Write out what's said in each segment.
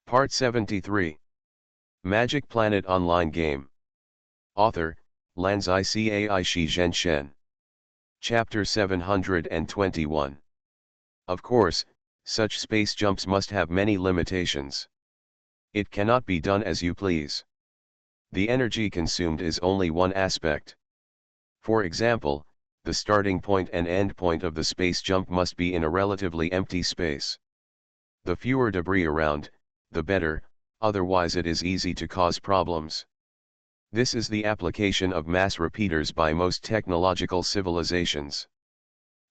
Part 73. Magic Planet Online Game. Author, Lanzai Cai Shi Zhen Shen. Chapter 721. Of course, such space jumps must have many limitations. It cannot be done as you please. The energy consumed is only one aspect. For example, the starting point and end point of the space jump must be in a relatively empty space. The fewer debris around, the better, otherwise it is easy to cause problems. This is the application of mass repeaters by most technological civilizations.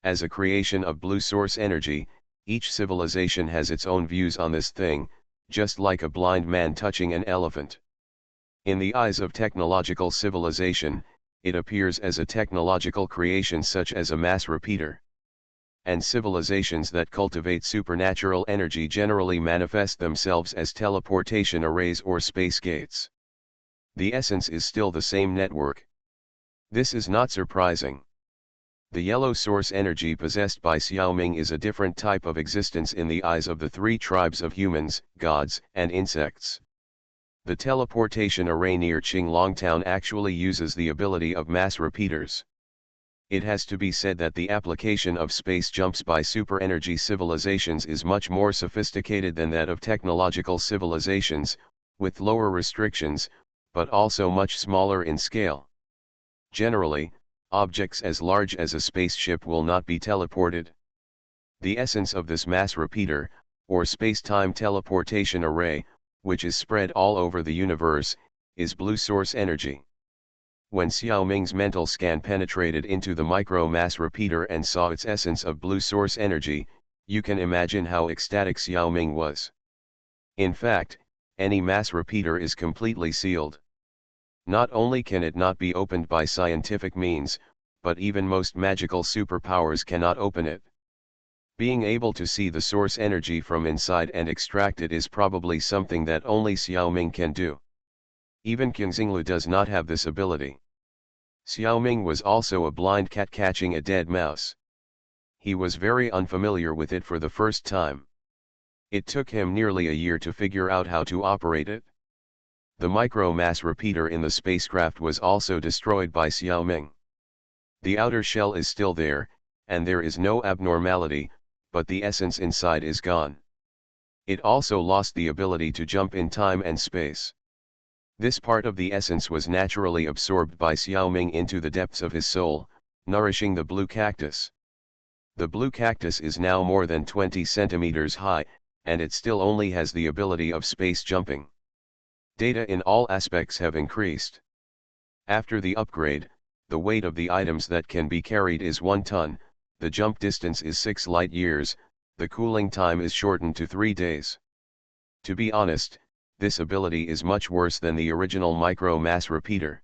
As a creation of blue source energy, each civilization has its own views on this thing, just like a blind man touching an elephant. In the eyes of technological civilization, it appears as a technological creation such as a mass repeater. And civilizations that cultivate supernatural energy generally manifest themselves as teleportation arrays or space gates. The essence is still the same network. This is not surprising. The yellow source energy possessed by Xiaoming is a different type of existence in the eyes of the three tribes of humans, gods, and insects. The teleportation array near Qinglong Town actually uses the ability of mass repeaters. It has to be said that the application of space jumps by super-energy civilizations is much more sophisticated than that of technological civilizations, with lower restrictions, but also much smaller in scale. Generally, objects as large as a spaceship will not be teleported. The essence of this mass repeater, or space-time teleportation array, which is spread all over the universe, is blue source energy. When Xiaoming's mental scan penetrated into the micro-mass repeater and saw its essence of blue source energy, you can imagine how ecstatic Xiaoming was. In fact, any mass repeater is completely sealed. Not only can it not be opened by scientific means, but even most magical superpowers cannot open it. Being able to see the source energy from inside and extract it is probably something that only Xiaoming can do. Even King Xinglu does not have this ability. Xiaoming was also a blind cat catching a dead mouse. He was very unfamiliar with it for the first time. It took him nearly a year to figure out how to operate it. The micro-mass repeater in the spacecraft was also destroyed by Xiaoming. The outer shell is still there, and there is no abnormality, but the essence inside is gone. It also lost the ability to jump in time and space. This part of the essence was naturally absorbed by Xiaoming into the depths of his soul, nourishing the blue cactus. The blue cactus is now more than 20 centimeters high, and it still only has the ability of space jumping. Data in all aspects have increased. After the upgrade, the weight of the items that can be carried is 1 ton, the jump distance is 6 light years, the cooling time is shortened to 3 days. To be honest, this ability is much worse than the original micro-mass repeater.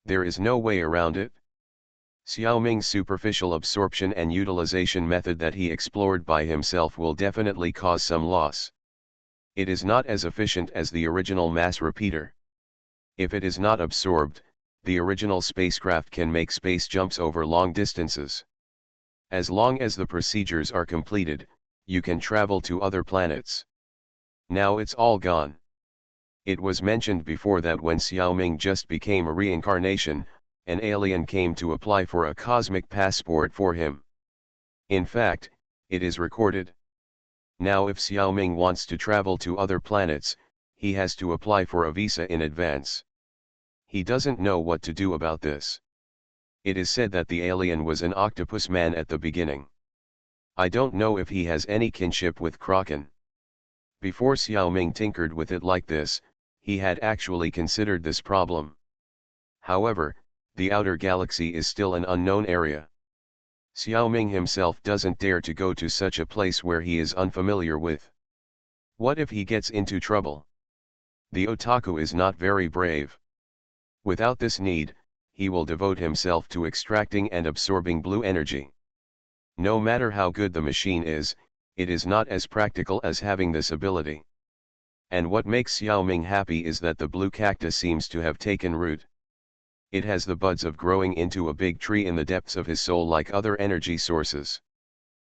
There is no way around it. Xiaoming's superficial absorption and utilization method that he explored by himself will definitely cause some loss. It is not as efficient as the original mass repeater. If it is not absorbed, the original spacecraft can make space jumps over long distances. As long as the procedures are completed, you can travel to other planets. Now it's all gone. It was mentioned before that when Xiaoming just became a reincarnation, an alien came to apply for a cosmic passport for him. In fact, it is recorded. Now if Xiaoming wants to travel to other planets, he has to apply for a visa in advance. He doesn't know what to do about this. It is said that the alien was an octopus man at the beginning. I don't know if he has any kinship with Kraken. Before Xiaoming tinkered with it like this, he had actually considered this problem. However, the outer galaxy is still an unknown area. Xiaoming himself doesn't dare to go to such a place where he is unfamiliar with. What if he gets into trouble? The otaku is not very brave. Without this need, he will devote himself to extracting and absorbing blue energy. No matter how good the machine is, it is not as practical as having this ability. And what makes Xiaoming happy is that the blue cactus seems to have taken root. It has the buds of growing into a big tree in the depths of his soul like other energy sources.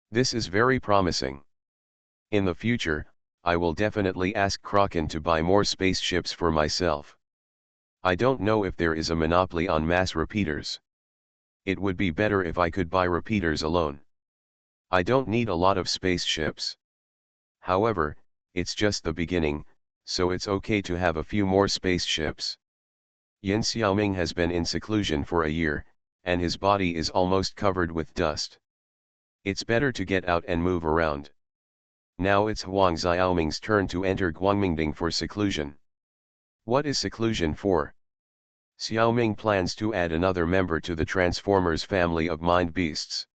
This is very promising. In the future, I will definitely ask Kraken to buy more spaceships for myself. I don't know if there is a monopoly on mass repeaters. It would be better if I could buy repeaters alone. I don't need a lot of spaceships. However, it's just the beginning, so it's okay to have a few more spaceships. Yin Xiaoming has been in seclusion for a year, and his body is almost covered with dust. It's better to get out and move around. Now it's Huang Xiaoming's turn to enter Guangmingding for seclusion. What is seclusion for? Xiaoming plans to add another member to the Transformers family of mind beasts.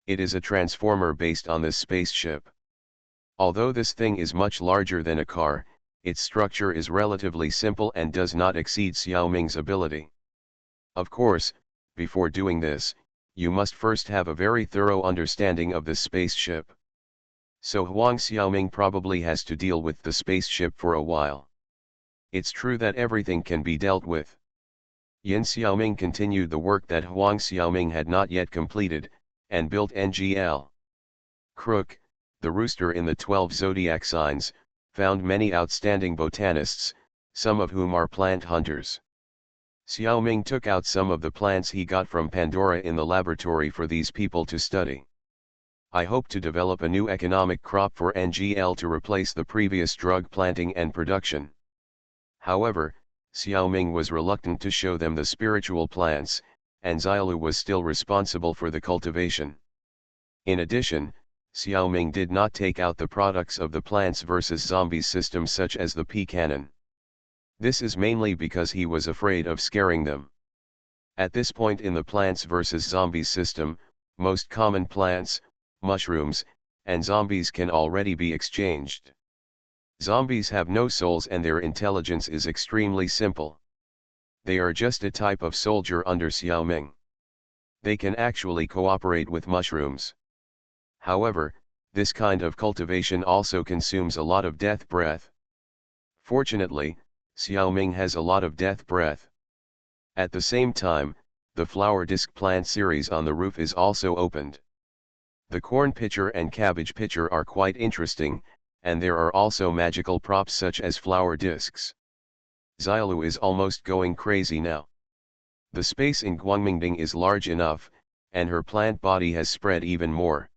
It is a transformer based on this spaceship. Although this thing is much larger than a car, its structure is relatively simple and does not exceed Xiaoming's ability. Of course, before doing this, you must first have a very thorough understanding of this spaceship. So Huang Xiaoming probably has to deal with the spaceship for a while. It's true that everything can be dealt with. Yin Xiaoming continued the work that Huang Xiaoming had not yet completed, and built NGL. Crook, the rooster in the 12 zodiac signs, found many outstanding botanists, some of whom are plant hunters. Xiaoming took out some of the plants he got from Pandora in the laboratory for these people to study. I hope to develop a new economic crop for NGL to replace the previous drug planting and production. However, Xiaoming was reluctant to show them the spiritual plants, and Xiaolu was still responsible for the cultivation. In addition, Xiaoming did not take out the products of the Plants vs. Zombies system such as the P-Cannon. This is mainly because he was afraid of scaring them. At this point in the Plants vs. Zombies system, most common plants, mushrooms, and zombies can already be exchanged. Zombies have no souls and their intelligence is extremely simple. They are just a type of soldier under Xiaoming. They can actually cooperate with mushrooms. However, this kind of cultivation also consumes a lot of death breath. Fortunately, Xiaoming has a lot of death breath. At the same time, the flower disc plant series on the roof is also opened. The corn pitcher and cabbage pitcher are quite interesting, and there are also magical props such as flower discs. Xiaolu is almost going crazy now. The space in Guangmingding is large enough, and her plant body has spread even more.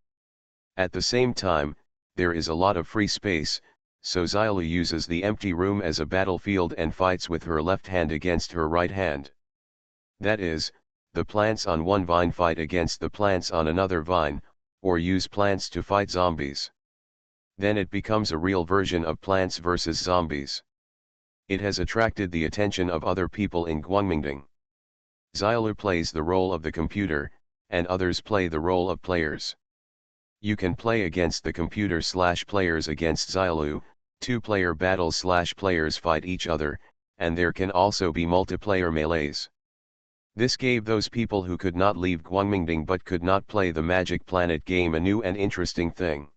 At the same time, there is a lot of free space, so Xiaolu uses the empty room as a battlefield and fights with her left hand against her right hand. That is, the plants on one vine fight against the plants on another vine, or use plants to fight zombies. Then it becomes a real version of Plants vs. Zombies. It has attracted the attention of other people in Guangmingding. Xiaolu plays the role of the computer, and others play the role of players. You can play against the computer/players against Xiaolu, two-player battles/players fight each other, and there can also be multiplayer melees. This gave those people who could not leave Guangmingding but could not play the Magic Planet game a new and interesting thing.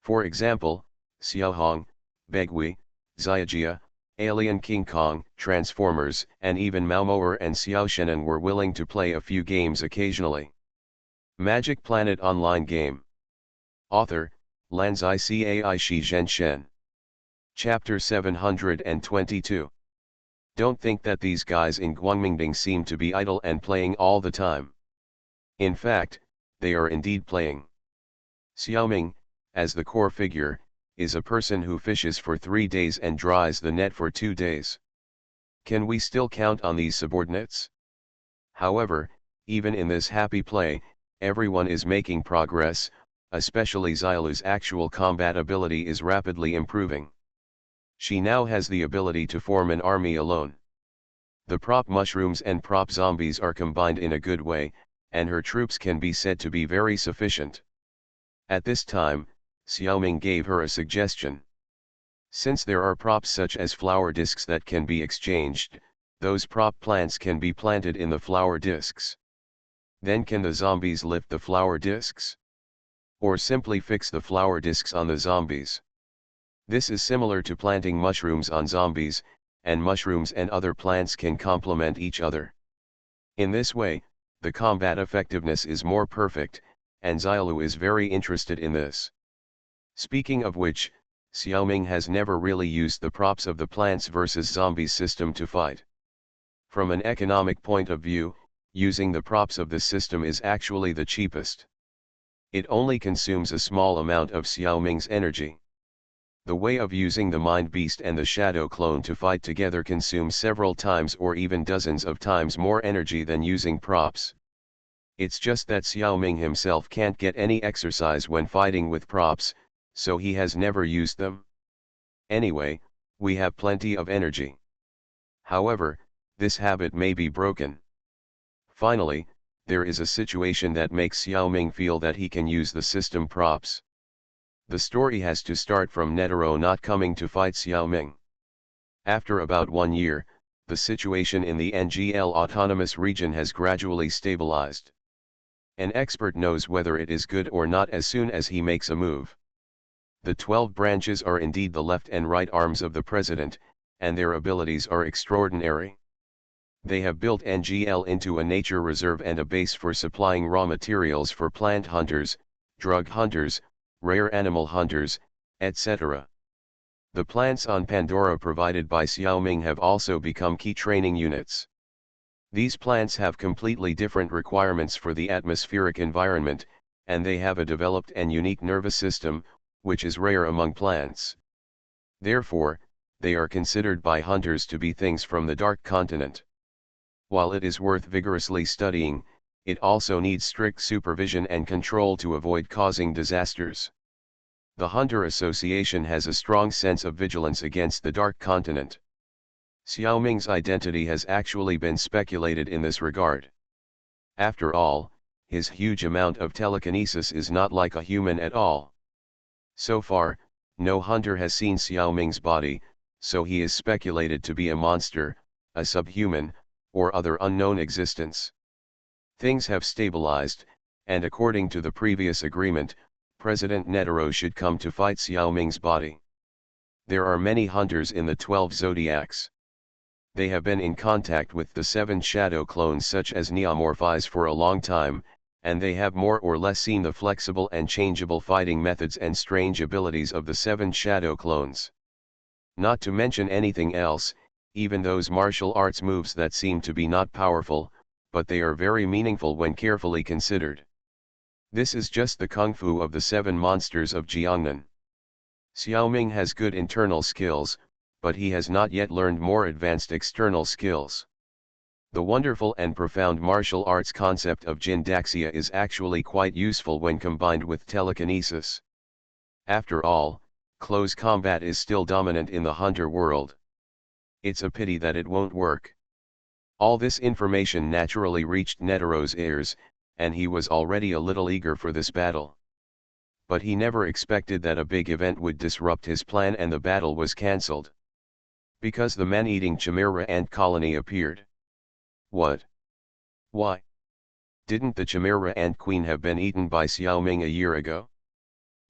For example, Xiaohong, Begui, Xiaojia, Alien King Kong, Transformers, and even Maomoer and Xiaoshenan were willing to play a few games occasionally. Magic Planet Online Game. Author, Lanzai Cai Shi Zhenshen. Chapter 722. Don't think that these guys in Guangmingding seem to be idle and playing all the time. In fact, they are indeed playing. Xiaoming, as the core figure, is a person who fishes for 3 days and dries the net for 2 days. Can we still count on these subordinates? However, even in this happy play, everyone is making progress, especially Xiaolu's actual combat ability is rapidly improving. She now has the ability to form an army alone. The prop mushrooms and prop zombies are combined in a good way, and her troops can be said to be very sufficient. At this time, Xiaoming gave her a suggestion. Since there are props such as flower discs that can be exchanged, those prop plants can be planted in the flower discs. Then can the zombies lift the flower discs? Or simply fix the flower discs on the zombies? This is similar to planting mushrooms on zombies, and mushrooms and other plants can complement each other. In this way, the combat effectiveness is more perfect, and Xiaolu is very interested in this. Speaking of which, Xiaoming has never really used the props of the Plants vs Zombies system to fight. From an economic point of view, using the props of this system is actually the cheapest. It only consumes a small amount of Xiaoming's energy. The way of using the Mind Beast and the Shadow Clone to fight together consumes several times or even dozens of times more energy than using props. It's just that Xiaoming himself can't get any exercise when fighting with props, so he has never used them. Anyway, we have plenty of energy. However, this habit may be broken. Finally, there is a situation that makes Xiaoming feel that he can use the system props. The story has to start from Netero not coming to fight Xiaoming. After about 1 year, the situation in the NGL autonomous region has gradually stabilized. An expert knows whether it is good or not as soon as he makes a move. The 12 branches are indeed the left and right arms of the president, and their abilities are extraordinary. They have built NGL into a nature reserve and a base for supplying raw materials for plant hunters, drug hunters, rare animal hunters, etc. The plants on Pandora provided by Xiaoming have also become key training units. These plants have completely different requirements for the atmospheric environment, and they have a developed and unique nervous system, which is rare among plants. Therefore, they are considered by hunters to be things from the Dark Continent. While it is worth vigorously studying, it also needs strict supervision and control to avoid causing disasters. The Hunter Association has a strong sense of vigilance against the Dark Continent. Xiaoming's identity has actually been speculated in this regard. After all, his huge amount of telekinesis is not like a human at all. So far, no hunter has seen Xiaoming's body, so he is speculated to be a monster, a subhuman, or other unknown existence. Things have stabilized, and according to the previous agreement, President Netero should come to fight Xiaoming's body. There are many hunters in the 12 zodiacs. They have been in contact with the 7 shadow clones such as Neomorphize for a long time, and they have more or less seen the flexible and changeable fighting methods and strange abilities of the 7 shadow clones. Not to mention anything else, even those martial arts moves that seem to be not powerful, but they are very meaningful when carefully considered. This is just the kung fu of the 7 monsters of Jiangnan. Xiaoming has good internal skills, but he has not yet learned more advanced external skills. The wonderful and profound martial arts concept of Jindaxia is actually quite useful when combined with telekinesis. After all, close combat is still dominant in the hunter world. It's a pity that it won't work. All this information naturally reached Netero's ears, and he was already a little eager for this battle. But he never expected that a big event would disrupt his plan and the battle was cancelled. Because the man-eating Chimera ant colony appeared. What? Why? Didn't the Chimera ant queen have been eaten by Xiaoming a year ago?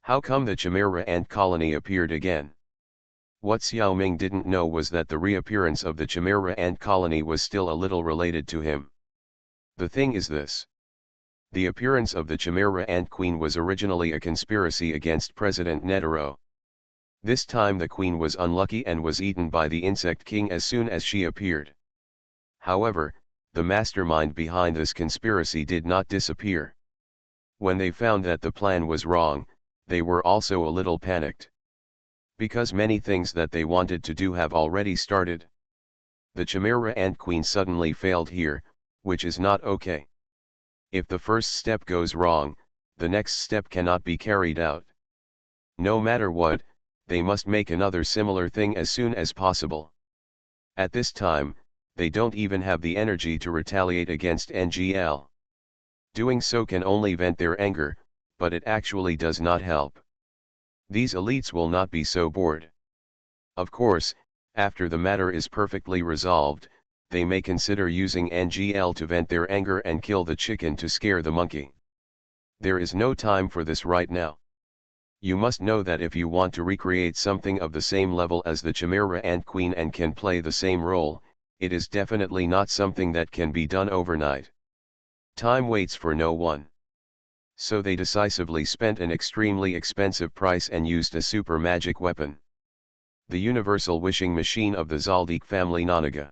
How come the Chimera ant colony appeared again? What Xiaoming didn't know was that the reappearance of the Chimera ant colony was still a little related to him. The thing is this. The appearance of the Chimera ant queen was originally a conspiracy against President Netero. This time the queen was unlucky and was eaten by the insect king as soon as she appeared. However, the mastermind behind this conspiracy did not disappear. When they found that the plan was wrong, they were also a little panicked. Because many things that they wanted to do have already started. The Chimera ant queen suddenly failed here, which is not okay. If the first step goes wrong, the next step cannot be carried out. No matter what, they must make another similar thing as soon as possible. At this time, they don't even have the energy to retaliate against NGL. Doing so can only vent their anger, but it actually does not help. These elites will not be so bored. Of course, after the matter is perfectly resolved, they may consider using NGL to vent their anger and kill the chicken to scare the monkey. There is no time for this right now. You must know that if you want to recreate something of the same level as the Chimera ant queen and can play the same role, it is definitely not something that can be done overnight. Time waits for no one. So they decisively spent an extremely expensive price and used a super magic weapon. The universal wishing machine of the Zaldik family Nonaga.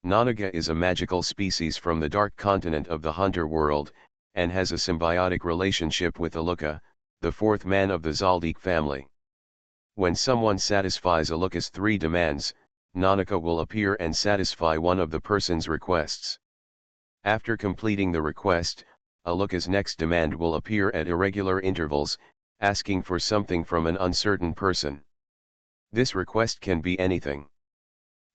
Nonaga is a magical species from the dark continent of the Hunter world, and has a symbiotic relationship with Aluka, the fourth man of the Zaldik family. When someone satisfies Aluka's 3 demands, Nonaga will appear and satisfy one of the person's requests. After completing the request, Aluka's next demand will appear at irregular intervals, asking for something from an uncertain person. This request can be anything.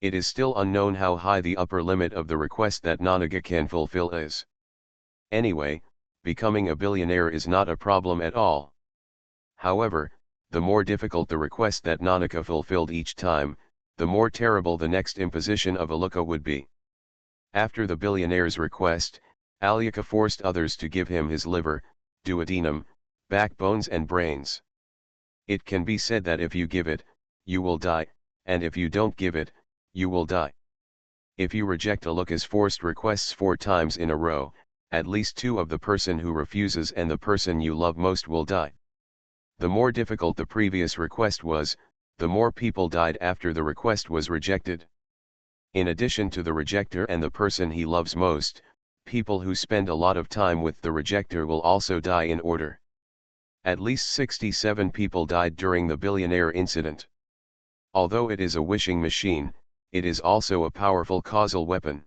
It is still unknown how high the upper limit of the request that Nonaga can fulfill is. Anyway, becoming a billionaire is not a problem at all. However, the more difficult the request that Nonaga fulfilled each time, the more terrible the next imposition of Aluka would be. After the billionaire's request, Aluka forced others to give him his liver, duodenum, backbones and brains. It can be said that if you give it, you will die, and if you don't give it, you will die. If you reject Aluka's forced requests 4 times in a row, at least 2 of the person who refuses and the person you love most will die. The more difficult the previous request was, the more people died after the request was rejected. In addition to the rejecter and the person he loves most, people who spend a lot of time with the rejecter will also die in order. At least 67 people died during the billionaire incident. Although it is a wishing machine, it is also a powerful causal weapon.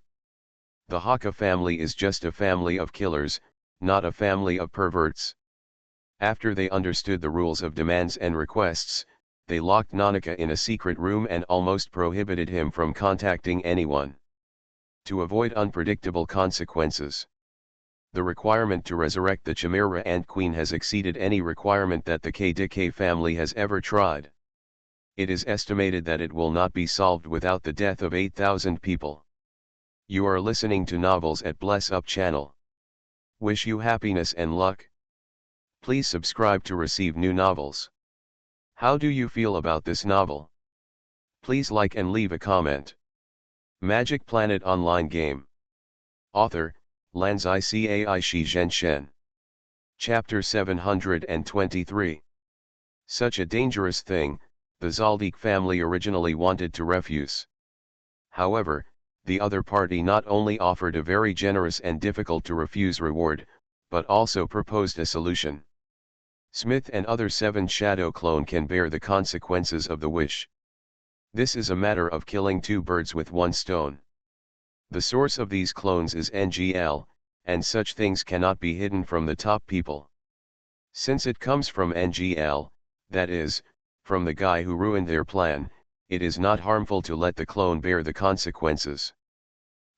The Haka family is just a family of killers, not a family of perverts. After they understood the rules of demands and requests, they locked Nonaga in a secret room and almost prohibited him from contacting anyone. To avoid unpredictable consequences. The requirement to resurrect the Chimera Ant Queen has exceeded any requirement that the KDK family has ever tried. It is estimated that it will not be solved without the death of 8,000 people. You are listening to Novels at Bless Up channel. Wish you happiness and luck. Please subscribe to receive new novels. How do you feel about this novel? Please like and leave a comment. Magic Planet Online Game. Author, Lanzai Cai Shi Zhen Shen. Chapter 723. Such a dangerous thing, the Zaldik family originally wanted to refuse. However, the other party not only offered a very generous and difficult to refuse reward, but also proposed a solution. Smith and other 7 shadow clone can bear the consequences of the wish. This is a matter of killing 2 birds with 1 stone. The source of these clones is NGL, and such things cannot be hidden from the top people. Since it comes from NGL, that is, from the guy who ruined their plan, it is not harmful to let the clone bear the consequences.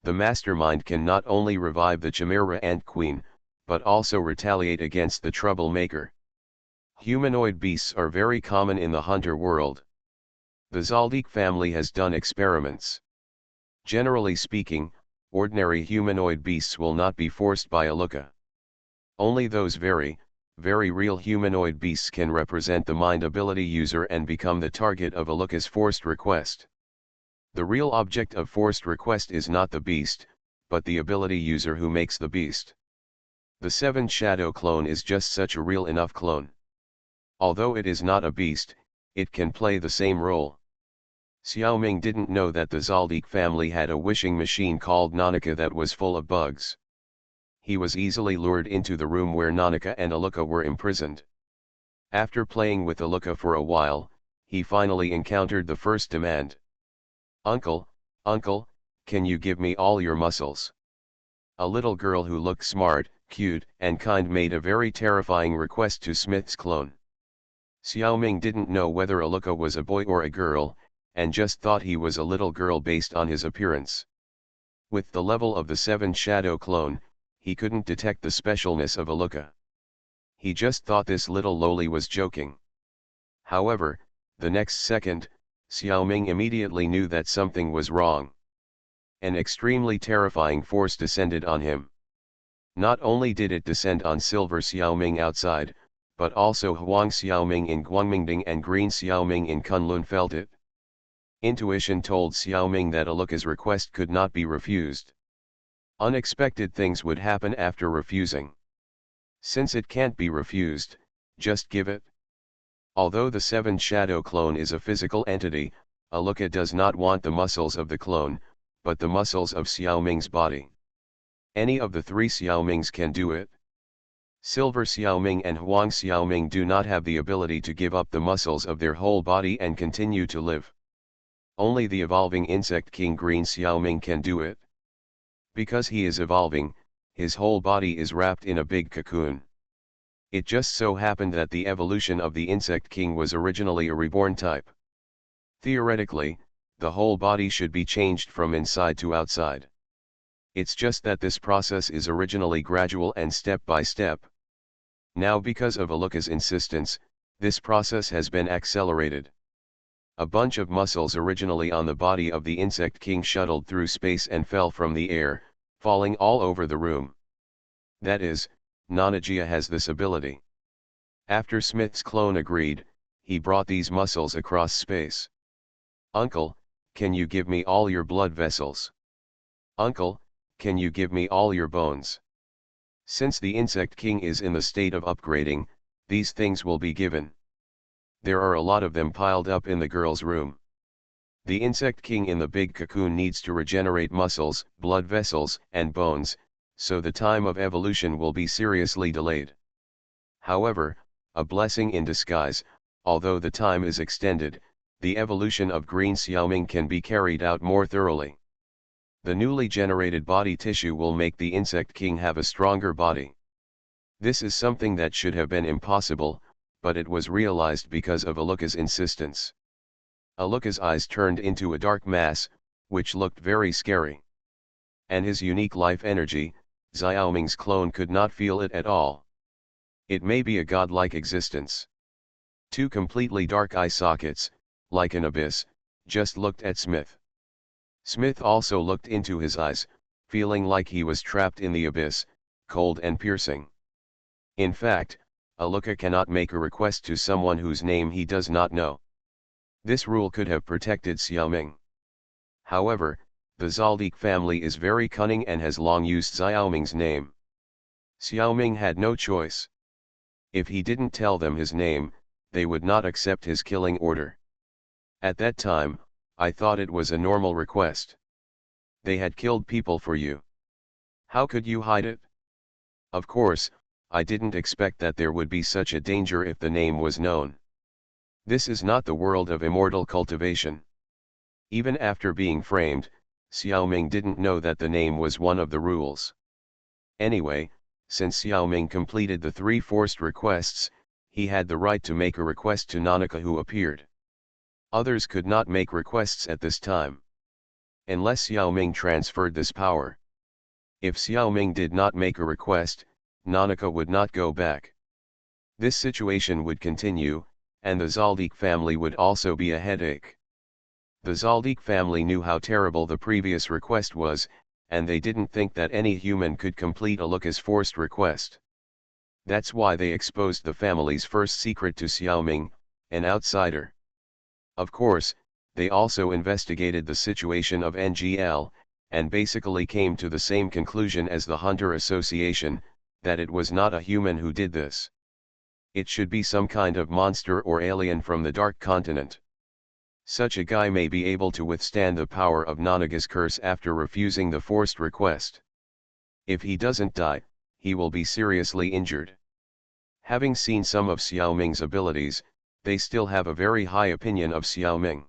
The mastermind can not only revive the Chimera Ant Queen, but also retaliate against the troublemaker. Humanoid beasts are very common in the hunter world. The Zaldik family has done experiments. Generally speaking, ordinary humanoid beasts will not be forced by Aluka. Only those very real humanoid beasts can represent the mind ability user and become the target of Aluka's forced request. The real object of forced request is not the beast, but the ability user who makes the beast. The 7 shadow clone is just such a real enough clone. Although it is not a beast, it can play the same role. Xiaoming didn't know that the Zaldik family had a wishing machine called Nonaga that was full of bugs. He was easily lured into the room where Nonaga and Aluka were imprisoned. After playing with Aluka for a while, he finally encountered the first demand. Uncle, can you give me all your muscles? A little girl who looked smart, cute, and kind made a very terrifying request to Smith's clone. Xiaoming didn't know whether Aluka was a boy or a girl, and just thought he was a little girl based on his appearance. With the level of the 7 shadow clone, he couldn't detect the specialness of Aluka. He just thought this little loli was joking. However, the next second, Xiaoming immediately knew that something was wrong. An extremely terrifying force descended on him. Not only did it descend on Silver Xiaoming outside, but also Huang Xiaoming in Guangmingding and Green Xiaoming in Kunlun felt it. Intuition told Xiaoming that Aluka's request could not be refused. Unexpected things would happen after refusing. Since it can't be refused, just give it. Although the seventh shadow clone is a physical entity, Aluka does not want the muscles of the clone, but the muscles of Xiaoming's body. Any of the three Xiaomings can do it. Silver Xiaoming and Huang Xiaoming do not have the ability to give up the muscles of their whole body and continue to live. Only the evolving insect king Green Xiaoming can do it. Because he is evolving, his whole body is wrapped in a big cocoon. It just so happened that the evolution of the insect king was originally a reborn type. Theoretically, the whole body should be changed from inside to outside. It's just that this process is originally gradual and step by step. Now because of Aluka's insistence, this process has been accelerated. A bunch of muscles originally on the body of the insect king shuttled through space and fell from the air, falling all over the room. That is, Nanagia has this ability. After Smith's clone agreed, he brought these muscles across space. Uncle, can you give me all your blood vessels? Uncle, can you give me all your bones? Since the insect king is in the state of upgrading, these things will be given. There are a lot of them piled up in the girl's room. The insect king in the big cocoon needs to regenerate muscles, blood vessels, and bones, so the time of evolution will be seriously delayed. However, a blessing in disguise, although the time is extended, the evolution of Green Xiaoming can be carried out more thoroughly. The newly generated body tissue will make the insect king have a stronger body. This is something that should have been impossible, but it was realized because of Aluka's insistence. Aluka's eyes turned into a dark mass, which looked very scary. And his unique life energy, Xiaoming's clone could not feel it at all. It may be a godlike existence. Two completely dark eye sockets, like an abyss, just looked at Smith. Smith also looked into his eyes, feeling like he was trapped in the abyss, cold and piercing. In fact, Aluka cannot make a request to someone whose name he does not know. This rule could have protected Xiaoming. However, the Zaldik family is very cunning and has long used Xiaoming's name. Xiaoming had no choice. If he didn't tell them his name, they would not accept his killing order. At that time, I thought it was a normal request. They had killed people for you. How could you hide it? Of course, I didn't expect that there would be such a danger if the name was known. This is not the world of immortal cultivation. Even after being framed, Xiaoming didn't know that the name was one of the rules. Anyway, since Xiaoming completed the 3 forced requests, he had the right to make a request to Nanaka who appeared. Others could not make requests at this time. Unless Xiaoming transferred this power. If Xiaoming did not make a request, Nanaka would not go back. This situation would continue, and the Zaldik family would also be a headache. The Zaldik family knew how terrible the previous request was, and they didn't think that any human could complete Aluka's forced request. That's why they exposed the family's first secret to Xiaoming, an outsider. Of course, they also investigated the situation of NGL, and basically came to the same conclusion as the Hunter Association, that it was not a human who did this. It should be some kind of monster or alien from the Dark Continent. Such a guy may be able to withstand the power of Nanaga's curse after refusing the forced request. If he doesn't die, he will be seriously injured. Having seen some of Xiaoming's abilities, they still have a very high opinion of Xiaoming.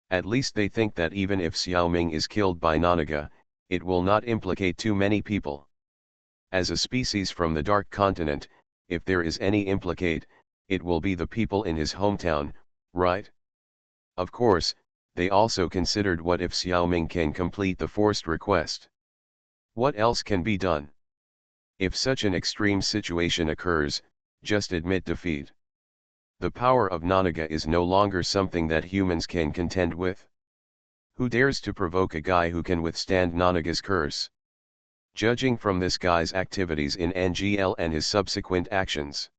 At least they think that even if Xiaoming is killed by Nanaga, it will not implicate too many people. As a species from the Dark Continent, if there is any implicate, it will be the people in his hometown, right? Of course, they also considered what if Xiaoming can complete the forced request. What else can be done? If such an extreme situation occurs, just admit defeat. The power of Nanaga is no longer something that humans can contend with. Who dares to provoke a guy who can withstand Nanaga's curse? Judging from this guy's activities in NGL and his subsequent actions,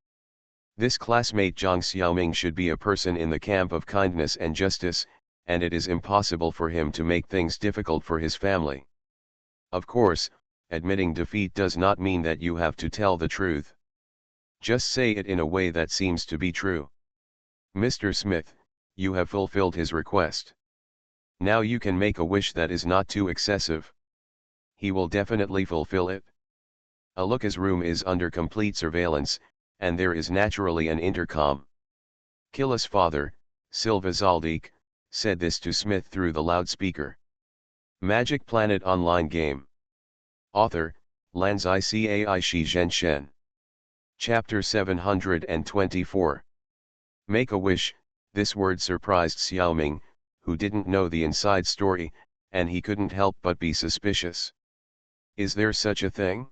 this classmate Zhang Xiaoming should be a person in the camp of kindness and justice, and it is impossible for him to make things difficult for his family. Of course, admitting defeat does not mean that you have to tell the truth. Just say it in a way that seems to be true. Mr. Smith, you have fulfilled his request. Now you can make a wish that is not too excessive. He will definitely fulfill it. Aluka's room is under complete surveillance, and there is naturally an intercom. Killa's father, Silva Zaldik, said this to Smith through the loudspeaker. Magic Planet Online Game. Author, Lanzai Cai Shi Zhen Shen. Chapter 724. Make a wish. This word surprised Xiaoming, who didn't know the inside story, and he couldn't help but be suspicious. Is there such a thing?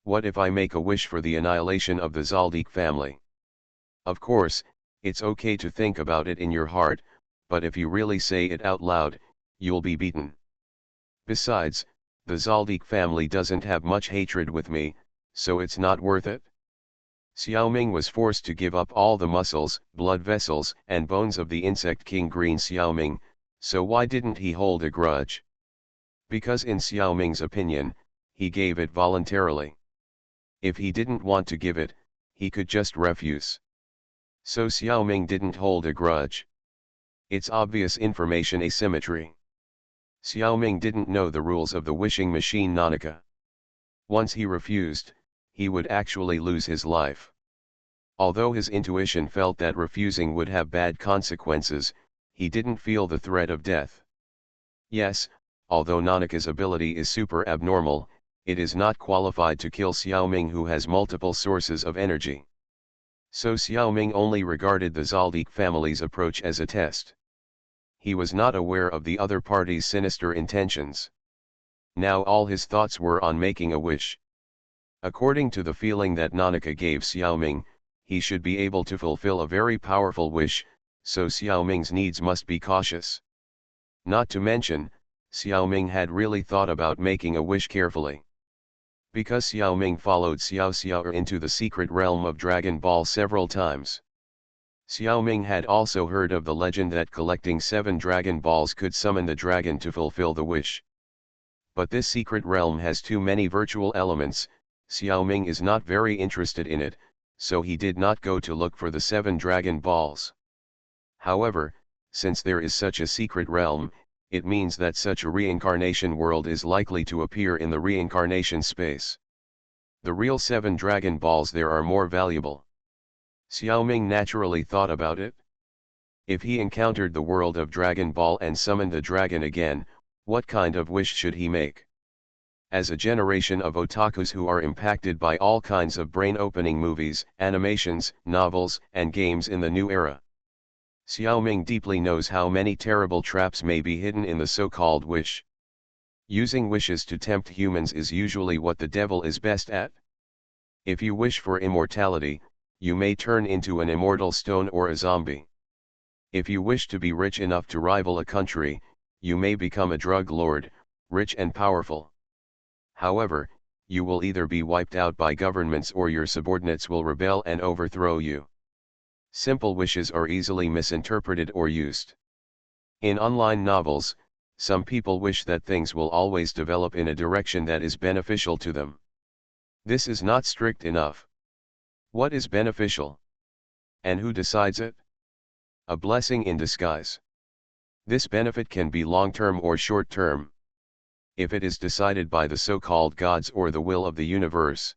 What if I make a wish for the annihilation of the Zaldik family? Of course, it's okay to think about it in your heart, but if you really say it out loud, you'll be beaten. Besides, the Zaldik family doesn't have much hatred with me, so it's not worth it. Xiaoming was forced to give up all the muscles, blood vessels, and bones of the insect king Green Xiaoming, so why didn't he hold a grudge? Because in Xiaoming's opinion, he gave it voluntarily. If he didn't want to give it, he could just refuse. So Xiaoming didn't hold a grudge. It's obvious information asymmetry. Xiaoming didn't know the rules of the wishing machine Nanaka. Once he refused, he would actually lose his life. Although his intuition felt that refusing would have bad consequences, he didn't feel the threat of death. Yes, although Nanaka's ability is super abnormal, it is not qualified to kill Xiaoming, who has multiple sources of energy. So Xiaoming only regarded the Zaldik family's approach as a test. He was not aware of the other party's sinister intentions. Now all his thoughts were on making a wish. According to the feeling that Nanaka gave Xiaoming, he should be able to fulfill a very powerful wish, so Xiaoming's needs must be cautious. Not to mention, Xiaoming had really thought about making a wish carefully. Because Xiaoming followed Xiao Xiao into the secret realm of Dragon Ball several times. Xiaoming had also heard of the legend that collecting 7 Dragon Balls could summon the dragon to fulfill the wish. But this secret realm has too many virtual elements. Xiaoming is not very interested in it, so he did not go to look for the 7 Dragon Balls. However, since there is such a secret realm, it means that such a reincarnation world is likely to appear in the reincarnation space. The real 7 Dragon Balls there are more valuable. Xiaoming naturally thought about it. If he encountered the world of Dragon Ball and summoned the dragon again, what kind of wish should he make? As a generation of otakus who are impacted by all kinds of brain-opening movies, animations, novels, and games in the new era, Xiaoming deeply knows how many terrible traps may be hidden in the so-called wish. Using wishes to tempt humans is usually what the devil is best at. If you wish for immortality, you may turn into an immortal stone or a zombie. If you wish to be rich enough to rival a country, you may become a drug lord, rich and powerful. However, you will either be wiped out by governments or your subordinates will rebel and overthrow you. Simple wishes are easily misinterpreted or used. In online novels, some people wish that things will always develop in a direction that is beneficial to them. This is not strict enough. What is beneficial? And who decides it? A blessing in disguise. This benefit can be long-term or short-term. If it is decided by the so-called gods or the will of the universe.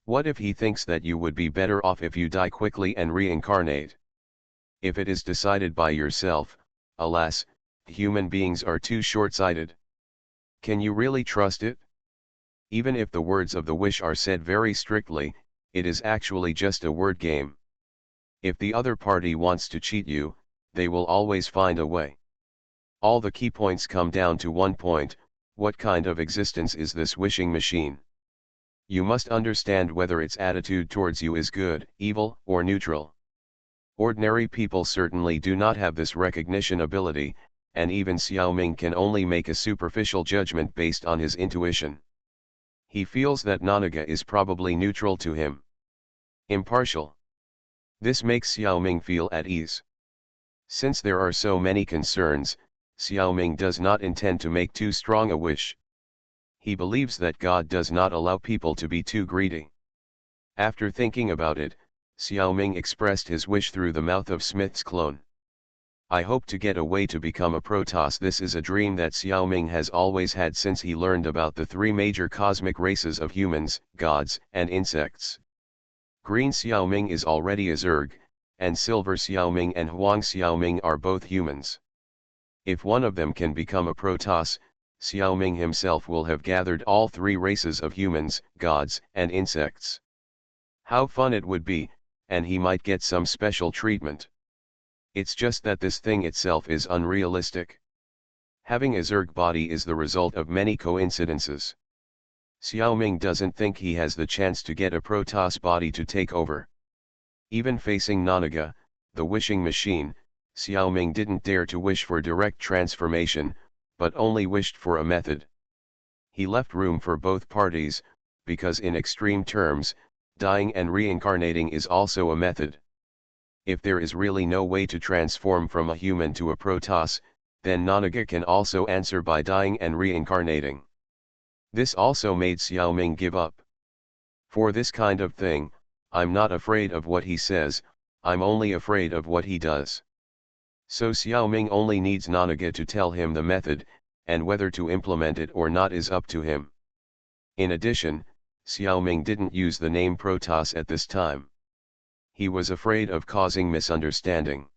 What if he thinks that you would be better off if you die quickly and reincarnate? If it is decided by yourself, alas, human beings are too short-sighted. Can you really trust it? Even if the words of the wish are said very strictly, it is actually just a word game. If the other party wants to cheat you, they will always find a way. All the key points come down to one point: what kind of existence is this wishing machine? You must understand whether its attitude towards you is good, evil, or neutral. Ordinary people certainly do not have this recognition ability, and even Xiaoming can only make a superficial judgment based on his intuition. He feels that Nanaka is probably neutral to him. Impartial. This makes Xiaoming feel at ease. Since there are so many concerns, Xiaoming does not intend to make too strong a wish. He believes that God does not allow people to be too greedy. After thinking about it, Xiaoming expressed his wish through the mouth of Smith's clone. I hope to get a way to become a Protoss. This is a dream that Xiaoming has always had since he learned about the three major cosmic races of humans, gods, and insects. Green Xiaoming is already a Zerg, and Silver Xiaoming and Huang Xiaoming are both humans. If one of them can become a Protoss, Xiaoming himself will have gathered all three races of humans, gods, and insects. How fun it would be, and he might get some special treatment. It's just that this thing itself is unrealistic. Having a Zerg body is the result of many coincidences. Xiaoming doesn't think he has the chance to get a Protoss body to take over. Even facing Nanaga, the wishing machine, Xiaoming didn't dare to wish for direct transformation, but only wished for a method. He left room for both parties, because in extreme terms, dying and reincarnating is also a method. If there is really no way to transform from a human to a Protoss, then Nanaga can also answer by dying and reincarnating. This also made Xiaoming give up. For this kind of thing, I'm not afraid of what he says, I'm only afraid of what he does. So Xiaoming only needs Nanaga to tell him the method, and whether to implement it or not is up to him. In addition, Xiaoming didn't use the name Protoss at this time. He was afraid of causing misunderstanding.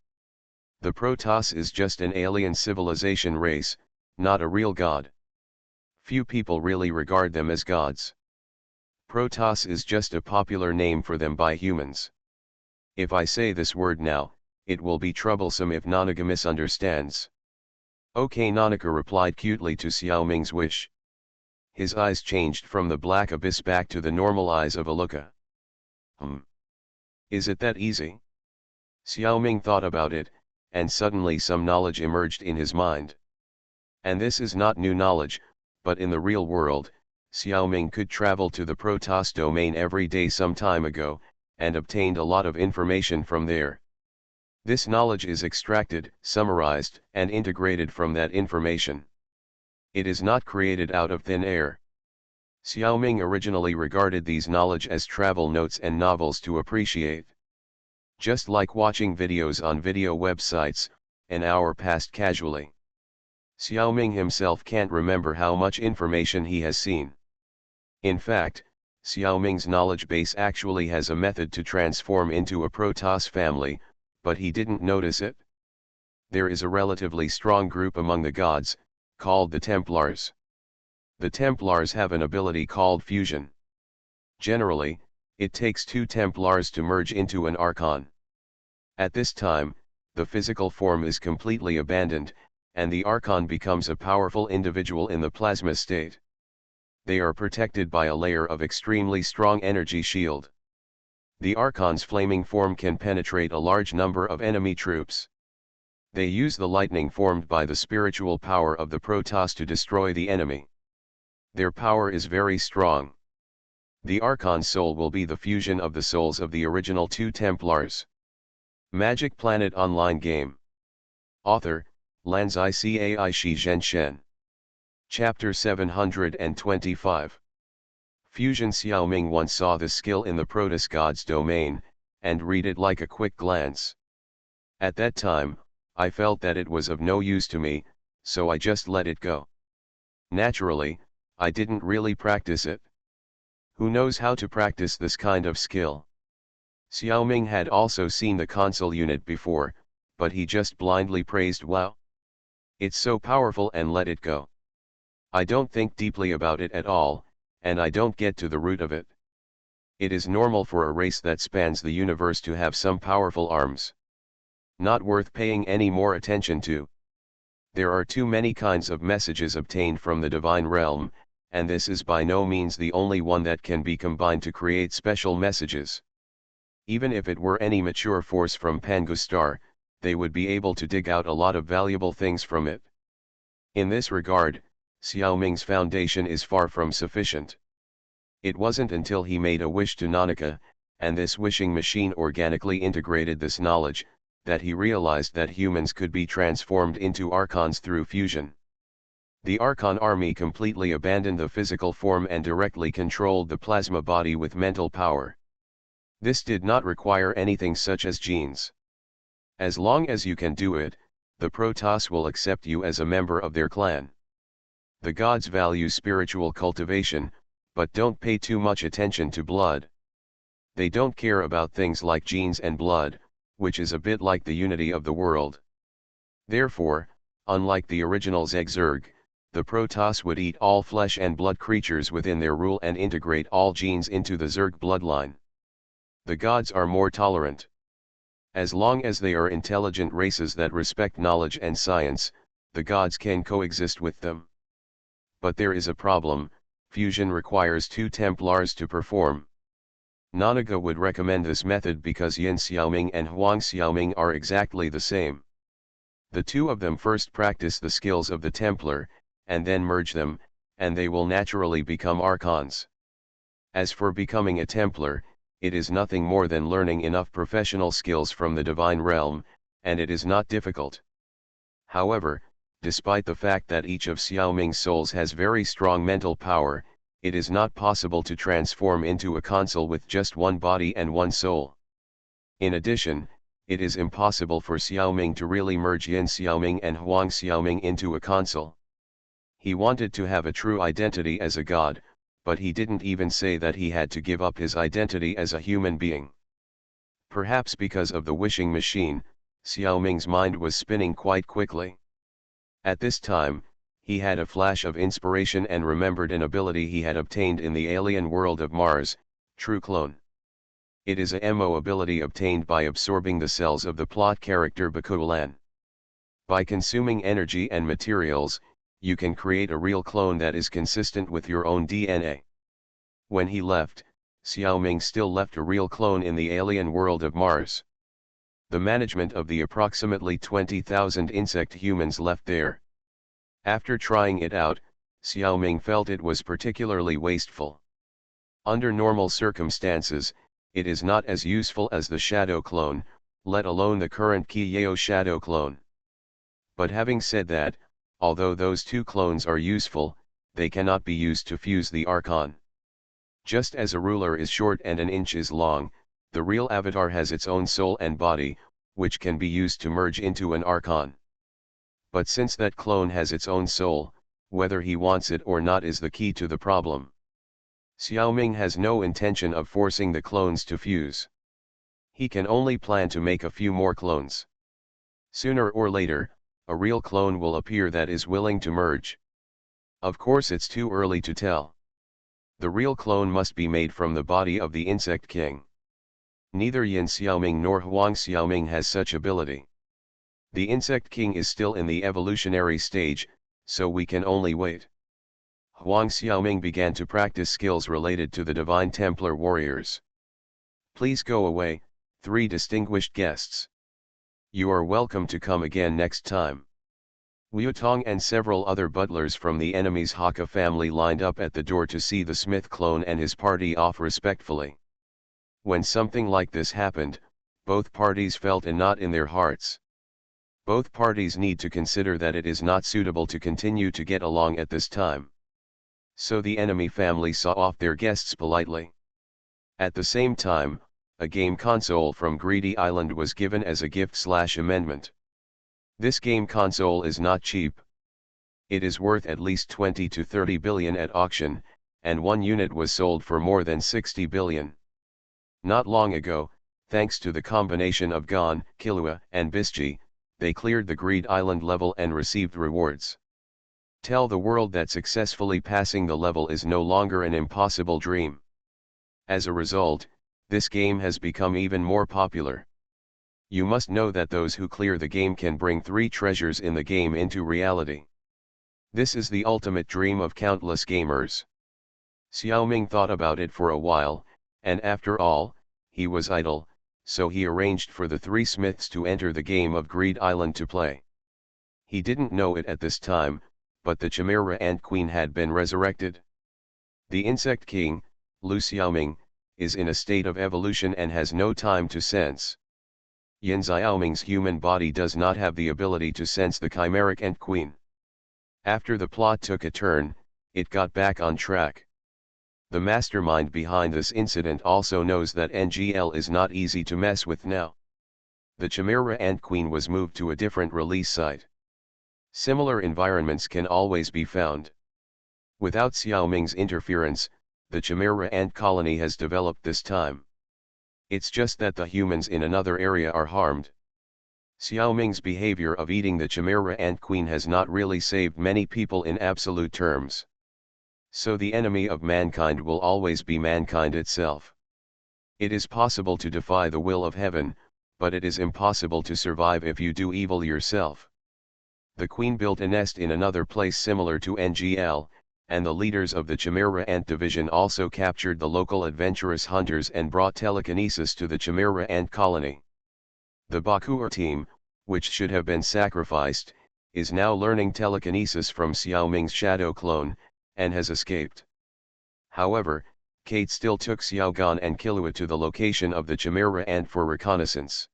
The Protoss is just an alien civilization race, not a real god. Few people really regard them as gods. Protoss is just a popular name for them by humans. If I say this word now, it will be troublesome if Nanaga misunderstands. Okay, Nanaga replied cutely to Xiaoming's wish. His eyes changed from the black abyss back to the normal eyes of a Luca. Is it that easy? Xiaoming thought about it, and suddenly some knowledge emerged in his mind. And this is not new knowledge, but in the real world, Xiaoming could travel to the Protoss domain every day some time ago, and obtained a lot of information from there. This knowledge is extracted, summarized, and integrated from that information. It is not created out of thin air. Xiaoming originally regarded these knowledge as travel notes and novels to appreciate. Just like watching videos on video websites, an hour passed casually. Xiaoming himself can't remember how much information he has seen. In fact, Xiaoming's knowledge base actually has a method to transform into a Protoss family, but he didn't notice it. There is a relatively strong group among the gods, called the Templars. The Templars have an ability called fusion. Generally, it takes two Templars to merge into an Archon. At this time, the physical form is completely abandoned, and the Archon becomes a powerful individual in the plasma state. They are protected by a layer of extremely strong energy shield. The Archon's flaming form can penetrate a large number of enemy troops. They use the lightning formed by the spiritual power of the Protoss to destroy the enemy. Their power is very strong. The Archon's soul will be the fusion of the souls of the original two Templars. Magic Planet Online Game. Author, Lanzai Cai Shi Zhen Shen. Chapter 725. Fusion. Xiaoming once saw the skill in the Protoss God's domain, and read it like a quick glance. At that time, I felt that it was of no use to me, so I just let it go. Naturally, I didn't really practice it. Who knows how to practice this kind of skill? Xiaoming had also seen the console unit before, but he just blindly praised wow. It's so powerful and let it go. I don't think deeply about it at all, and I don't get to the root of it. It is normal for a race that spans the universe to have some powerful arms. Not worth paying any more attention to. There are too many kinds of messages obtained from the divine realm, and this is by no means the only one that can be combined to create special messages. Even if it were any mature force from Pangustar, they would be able to dig out a lot of valuable things from it. In this regard, Xiaoming's foundation is far from sufficient. It wasn't until he made a wish to Nanaga, and this wishing machine organically integrated this knowledge, that he realized that humans could be transformed into Archons through fusion. The Archon army completely abandoned the physical form and directly controlled the plasma body with mental power. This did not require anything such as genes. As long as you can do it, the Protoss will accept you as a member of their clan. The gods value spiritual cultivation, but don't pay too much attention to blood. They don't care about things like genes and blood, which is a bit like the unity of the world. Therefore, unlike the original Zerg, the Protoss would eat all flesh and blood creatures within their rule and integrate all genes into the Zerg bloodline. The gods are more tolerant. As long as they are intelligent races that respect knowledge and science, the gods can coexist with them. But there is a problem: fusion requires two Templars to perform. Nanaga would recommend this method because Yin Xiaoming and Huang Xiaoming are exactly the same. The two of them first practice the skills of the Templar, and then merge them, and they will naturally become Archons. As for becoming a Templar, it is nothing more than learning enough professional skills from the divine realm, and it is not difficult. However, despite the fact that each of Xiaoming's souls has very strong mental power, it is not possible to transform into a console with just one body and one soul. In addition, it is impossible for Xiaoming to really merge Yin Xiaoming and Huang Xiaoming into a console. He wanted to have a true identity as a god, but he didn't even say that he had to give up his identity as a human being. Perhaps because of the wishing machine, Xiaoming's mind was spinning quite quickly. At this time, he had a flash of inspiration and remembered an ability he had obtained in the alien world of Mars, True Clone. It is a MO ability obtained by absorbing the cells of the plot character Bakulan. By consuming energy and materials, you can create a real clone that is consistent with your own DNA. When he left, Xiaoming still left a real clone in the alien world of Mars. The management of the approximately 20,000 insect humans left there. After trying it out, Xiaoming felt it was particularly wasteful. Under normal circumstances, it is not as useful as the shadow clone, let alone the current Qiyao shadow clone. But having said that, although those two clones are useful, they cannot be used to fuse the Archon. Just as a ruler is short and an inch is long, the real avatar has its own soul and body, which can be used to merge into an Archon. But since that clone has its own soul, whether he wants it or not is the key to the problem. Xiaoming has no intention of forcing the clones to fuse. He can only plan to make a few more clones. Sooner or later, a real clone will appear that is willing to merge. Of course, it's too early to tell. The real clone must be made from the body of the Insect King. Neither Yin Xiaoming nor Huang Xiaoming has such ability. The Insect King is still in the evolutionary stage, so we can only wait. Huang Xiaoming began to practice skills related to the Divine Templar warriors. Please go away, 3 distinguished guests. You are welcome to come again next time. Liu Tong and several other butlers from the enemy's Hakka family lined up at the door to see the Smith clone and his party off respectfully. When something like this happened, both parties felt a knot in their hearts. Both parties need to consider that it is not suitable to continue to get along at this time. So the enemy family saw off their guests politely. At the same time, a game console from Greedy Island was given as a gift/amendment. This game console is not cheap. It is worth at least 20 to 30 billion at auction, and one unit was sold for more than 60 billion. Not long ago, thanks to the combination of Gon, Killua, and Bischi, they cleared the Greed Island level and received rewards. Tell the world that successfully passing the level is no longer an impossible dream. As a result, this game has become even more popular. You must know that those who clear the game can bring 3 treasures in the game into reality. This is the ultimate dream of countless gamers. Xiaoming thought about it for a while, and after all, he was idle, so he arranged for the 3 smiths to enter the game of Greed Island to play. He didn't know it at this time, but the Chimera Ant Queen had been resurrected. The Insect King, Lu Xiaoming, is in a state of evolution and has no time to sense. Yin Xiaoming's human body does not have the ability to sense the Chimeric Ant Queen. After the plot took a turn, it got back on track. The mastermind behind this incident also knows that NGL is not easy to mess with now. The Chimera Ant Queen was moved to a different release site. Similar environments can always be found. Without Xiaoming's interference, the Chimera Ant colony has developed this time. It's just that the humans in another area are harmed. Xiaoming's behavior of eating the Chimera Ant Queen has not really saved many people in absolute terms. So the enemy of mankind will always be mankind itself. It is possible to defy the will of heaven, but it is impossible to survive if you do evil yourself. The queen built a nest in another place similar to NGL, and the leaders of the Chimera Ant division also captured the local adventurous hunters and brought telekinesis to the Chimera Ant colony. The Bakuer team, which should have been sacrificed, is now learning telekinesis from Xiaoming's shadow clone, and has escaped. However, Kate still took Xiaogan and Killua to the location of the Chimera Ant for reconnaissance.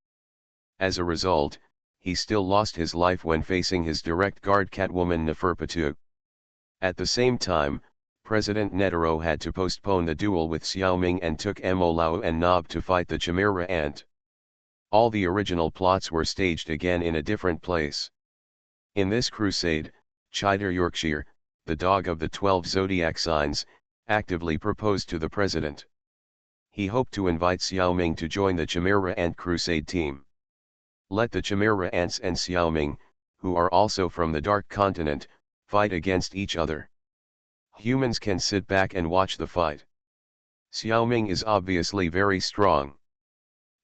As a result, he still lost his life when facing his direct guard Catwoman Neferpitou. At the same time, President Netero had to postpone the duel with Xiaoming and took Mo Lao and Nob to fight the Chimera Ant. All the original plots were staged again in a different place. In this crusade, Chider Yorkshire, the dog of the 12 zodiac signs, actively proposed to the president. He hoped to invite Xiaoming to join the Chimera Ant crusade team. Let the Chimera Ants and Xiaoming, who are also from the Dark Continent, fight against each other. Humans can sit back and watch the fight. Xiaoming is obviously very strong.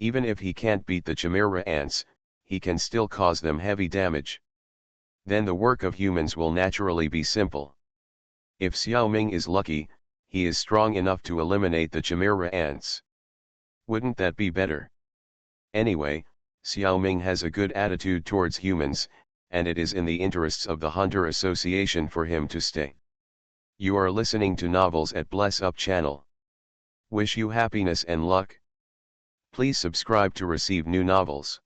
Even if he can't beat the Chimera Ants, he can still cause them heavy damage. Then the work of humans will naturally be simple. If Xiaoming is lucky, he is strong enough to eliminate the Chimera Ants. Wouldn't that be better? Anyway, Xiaoming has a good attitude towards humans, and it is in the interests of the Hunter Association for him to stay. You are listening to Novels at Bless Up channel. Wish you happiness and luck. Please subscribe to receive new novels.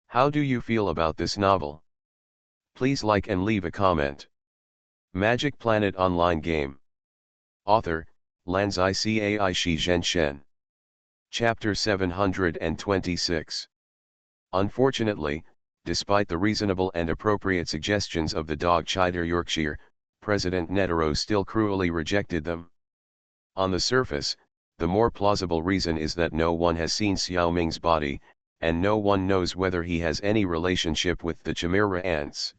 How do you feel about this novel? Please like and leave a comment. Magic Planet Online Game. Author, Lanzai Cai Shi Zhenshen. Chapter 726. Unfortunately, despite the reasonable and appropriate suggestions of the dog Chider Yorkshire, President Netero still cruelly rejected them. On the surface, the more plausible reason is that no one has seen Xiaoming's body, and no one knows whether he has any relationship with the Chimera Ants.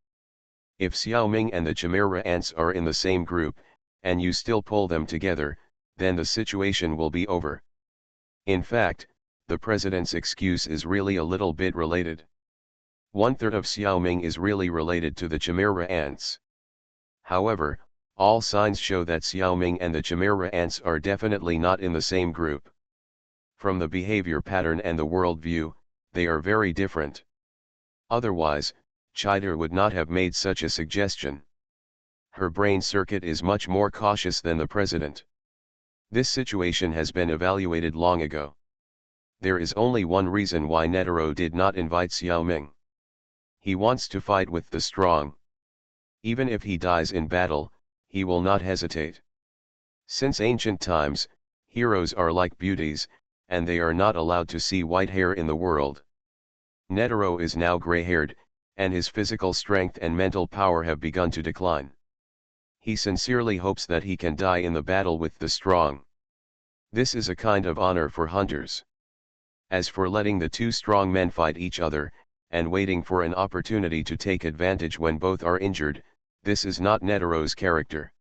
If Xiaoming and the Chimera Ants are in the same group, and you still pull them together, then the situation will be over. In fact, the president's excuse is really a little bit related. 1/3 of Xiaoming is really related to the Chimera Ants. However, all signs show that Xiaoming and the Chimera Ants are definitely not in the same group. From the behavior pattern and the worldview, they are very different. Otherwise, Chider would not have made such a suggestion. Her brain circuit is much more cautious than the president. This situation has been evaluated long ago. There is only one reason why Netero did not invite Xiaoming. He wants to fight with the strong. Even if he dies in battle, he will not hesitate. Since ancient times, heroes are like beauties, and they are not allowed to see white hair in the world. Netero is now gray-haired, and his physical strength and mental power have begun to decline. He sincerely hopes that he can die in the battle with the strong. This is a kind of honor for hunters. As for letting the two strong men fight each other, and waiting for an opportunity to take advantage when both are injured, this is not Netero's character.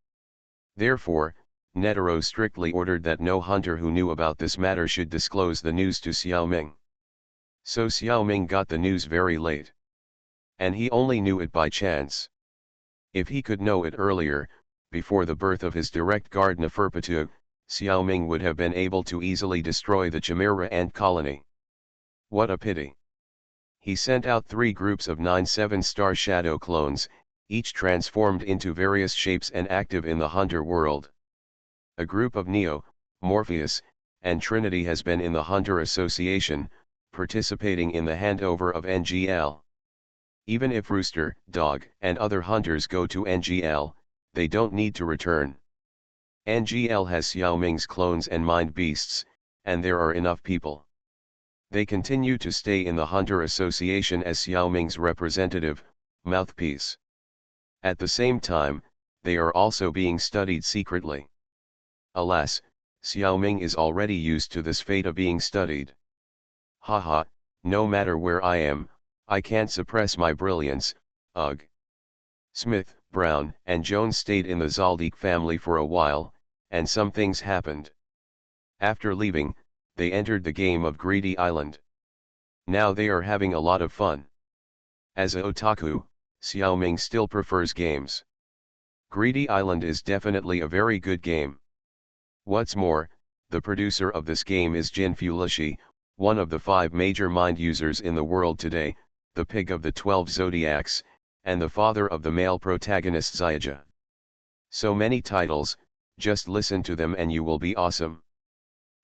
Therefore, Netero strictly ordered that no hunter who knew about this matter should disclose the news to Xiaoming. So Xiaoming got the news very late. And he only knew it by chance. If he could know it earlier, before the birth of his direct guard Neferpitou, Xiaoming would have been able to easily destroy the Chimera Ant colony. What a pity. He sent out 3 groups of 9 7-star shadow clones, each transformed into various shapes and active in the hunter world. A group of Neo, Morpheus, and Trinity has been in the Hunter Association, participating in the handover of NGL. Even if Rooster, Dog, and other hunters go to NGL, they don't need to return. NGL has Xiaoming's clones and mind beasts, and there are enough people. They continue to stay in the Hunter Association as Xiaoming's representative, mouthpiece. At the same time, they are also being studied secretly. Alas, Xiaoming is already used to this fate of being studied. Haha, no matter where I am, I can't suppress my brilliance, ugh. Smith, Brown, and Jones stayed in the Zaldik family for a while, and some things happened. After leaving, they entered the game of Greedy Island. Now they are having a lot of fun. As a otaku, Xiaoming still prefers games. Greedy Island is definitely a very good game. What's more, the producer of this game is Jin Fulishi, one of the 5 major mind users in the world today, the pig of the 12 zodiacs, and the father of the male protagonist Zyuja. So many titles, just listen to them and you will be awesome.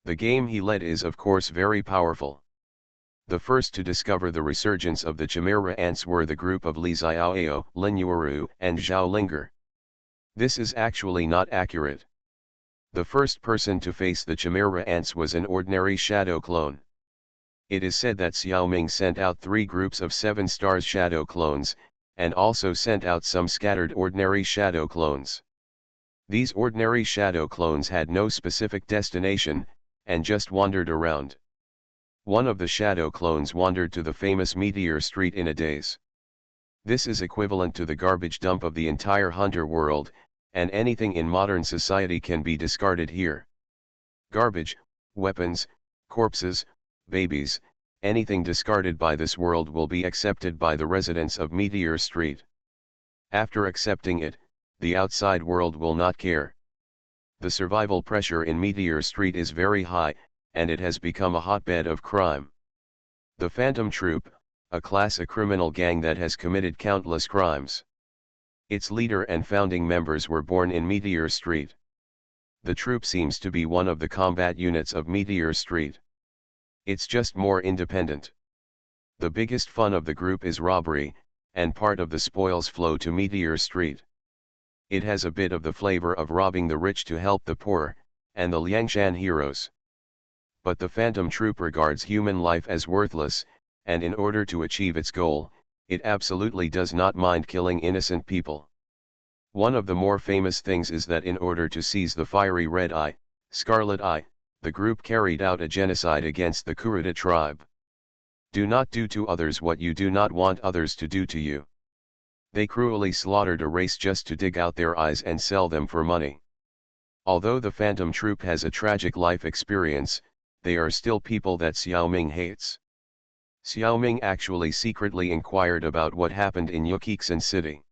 The game he led is of course very powerful. The first to discover the resurgence of the Chimera ants were the group of Li Xiaoao, Lin Yuuru, and Zhao Linger. This is actually not accurate. The first person to face the Chimera ants was an ordinary shadow clone. It is said that Xiaoming sent out 3 groups of 7 stars shadow clones, and also sent out some scattered ordinary shadow clones. These ordinary shadow clones had no specific destination, and just wandered around. One of the shadow clones wandered to the famous Meteor Street in a daze. This is equivalent to the garbage dump of the entire Hunter world, and anything in modern society can be discarded here. Garbage, weapons, corpses, babies, anything discarded by this world will be accepted by the residents of Meteor Street. After accepting it, the outside world will not care. The survival pressure in Meteor Street is very high, and it has become a hotbed of crime. The Phantom Troop, a classic criminal gang that has committed countless crimes. Its leader and founding members were born in Meteor Street. The troop seems to be one of the combat units of Meteor Street. It's just more independent. The biggest fun of the group is robbery, and part of the spoils flow to Meteor Street. It has a bit of the flavor of robbing the rich to help the poor, and the Liangshan heroes. But the Phantom Troop regards human life as worthless, and in order to achieve its goal, it absolutely does not mind killing innocent people. One of the more famous things is that in order to seize the fiery Red Eye, Scarlet Eye, the group carried out a genocide against the Kuruta tribe. Do not do to others what you do not want others to do to you. They cruelly slaughtered a race just to dig out their eyes and sell them for money. Although the Phantom Troop has a tragic life experience, they are still people that Xiaoming hates. Xiaoming actually secretly inquired about what happened in Yukixin City.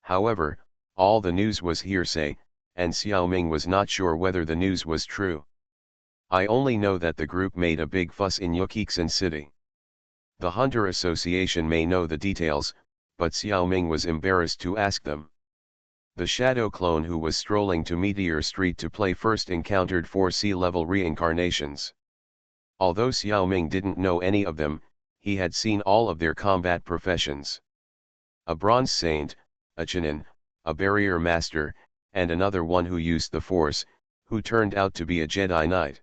However, all the news was hearsay, and Xiaoming was not sure whether the news was true. I only know that the group made a big fuss in Yukixin City. The Hunter Association may know the details, but Xiaoming was embarrassed to ask them. The shadow clone who was strolling to Meteor Street to play first encountered 4 sea-level reincarnations. Although Xiaoming didn't know any of them, he had seen all of their combat professions. A bronze saint, a Chunin, a barrier master, and another one who used the Force, who turned out to be a Jedi Knight.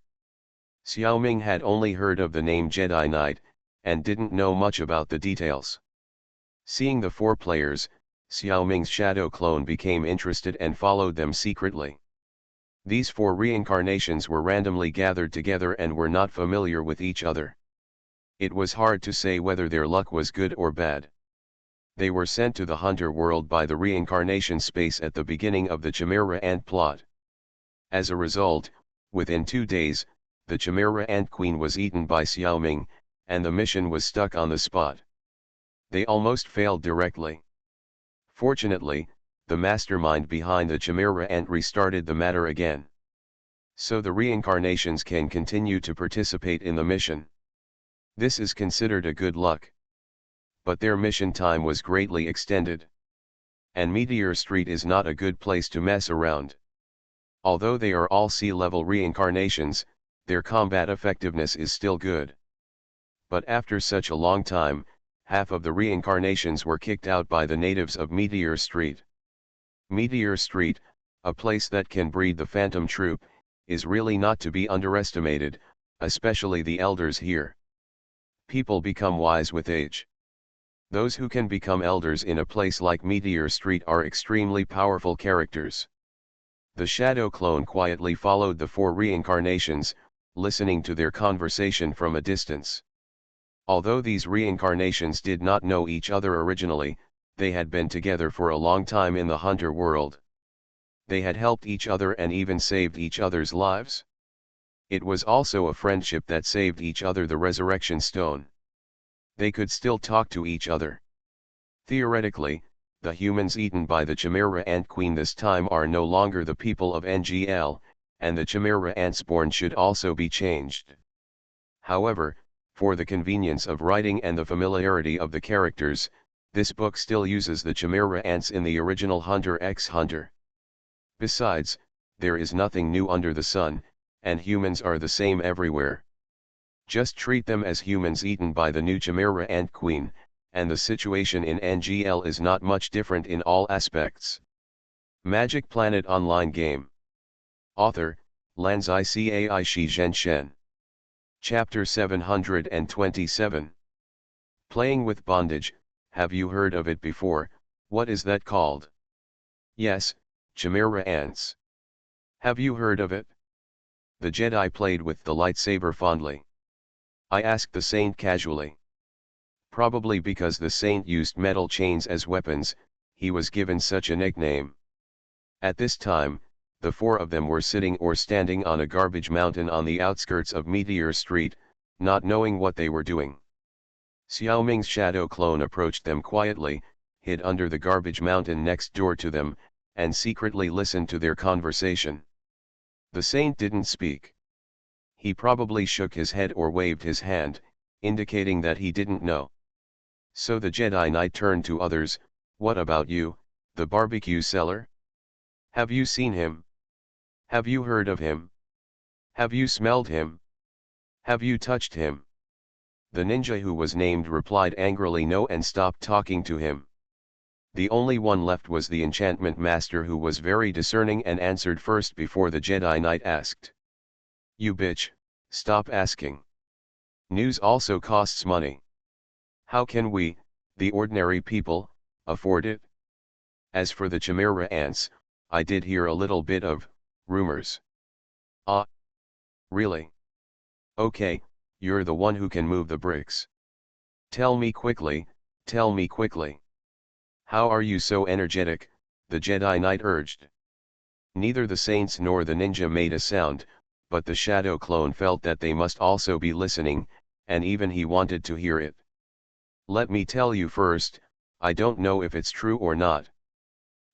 Xiaoming had only heard of the name Jedi Knight, and didn't know much about the details. Seeing the 4 players, Xiaoming's shadow clone became interested and followed them secretly. These 4 reincarnations were randomly gathered together and were not familiar with each other. It was hard to say whether their luck was good or bad. They were sent to the Hunter world by the reincarnation space at the beginning of the Chimera Ant plot. As a result, within 2 days, the Chimera Ant Queen was eaten by Xiaoming, and the mission was stuck on the spot. They almost failed directly. Fortunately, the mastermind behind the Chimera Ant restarted the matter again. So the reincarnations can continue to participate in the mission. This is considered a good luck. But their mission time was greatly extended. And Meteor Street is not a good place to mess around. Although they are all sea-level reincarnations, their combat effectiveness is still good. But after such a long time, half of the reincarnations were kicked out by the natives of Meteor Street. Meteor Street, a place that can breed the phantom troop, is really not to be underestimated, especially the elders here. People become wise with age. Those who can become elders in a place like Meteor Street are extremely powerful characters. The shadow clone quietly followed the four reincarnations, listening to their conversation from a distance. Although these reincarnations did not know each other originally, they had been together for a long time in the hunter world. They had helped each other and even saved each other's lives. It was also a friendship that saved each other the resurrection stone. They could still talk to each other. Theoretically, the humans eaten by the Chimera Ant Queen this time are no longer the people of NGL, and the Chimera Ant spawn should also be changed. However, for the convenience of writing and the familiarity of the characters, this book still uses the Chimera Ants in the original Hunter x Hunter. Besides, there is nothing new under the sun, and humans are the same everywhere. Just treat them as humans eaten by the new Chimera Ant Queen, and the situation in NGL is not much different in all aspects. Magic Planet Online Game. Author, Lanzai Cai Shi Zhen Shen. Chapter 727. Playing with Bondage. Have you heard of it before? What is that called? Yes, Chimera Ants. Have you heard of it? The Jedi played with the lightsaber fondly. I asked the saint casually. Probably because the saint used metal chains as weapons, he was given such a nickname. At this time, the four of them were sitting or standing on a garbage mountain on the outskirts of Meteor Street, not knowing what they were doing. Xiaoming's shadow clone approached them quietly, hid under the garbage mountain next door to them, and secretly listened to their conversation. The saint didn't speak. He probably shook his head or waved his hand, indicating that he didn't know. So the Jedi Knight turned to others. What about you, the barbecue seller? Have you seen him? Have you heard of him? Have you smelled him? Have you touched him? The ninja who was named replied angrily no and stopped talking to him. The only one left was the enchantment master, who was very discerning and answered first before the Jedi Knight asked. You bitch, stop asking. News also costs money. How can we, the ordinary people, afford it? As for the Chimera Ants, I did hear a little bit of rumors. Ah. Really? Okay, you're the one who can move the bricks. Tell me quickly, tell me quickly. How are you so energetic? The Jedi Knight urged. Neither the saints nor the ninja made a sound, but the shadow clone felt that they must also be listening, and even he wanted to hear it. Let me tell you first, I don't know if it's true or not.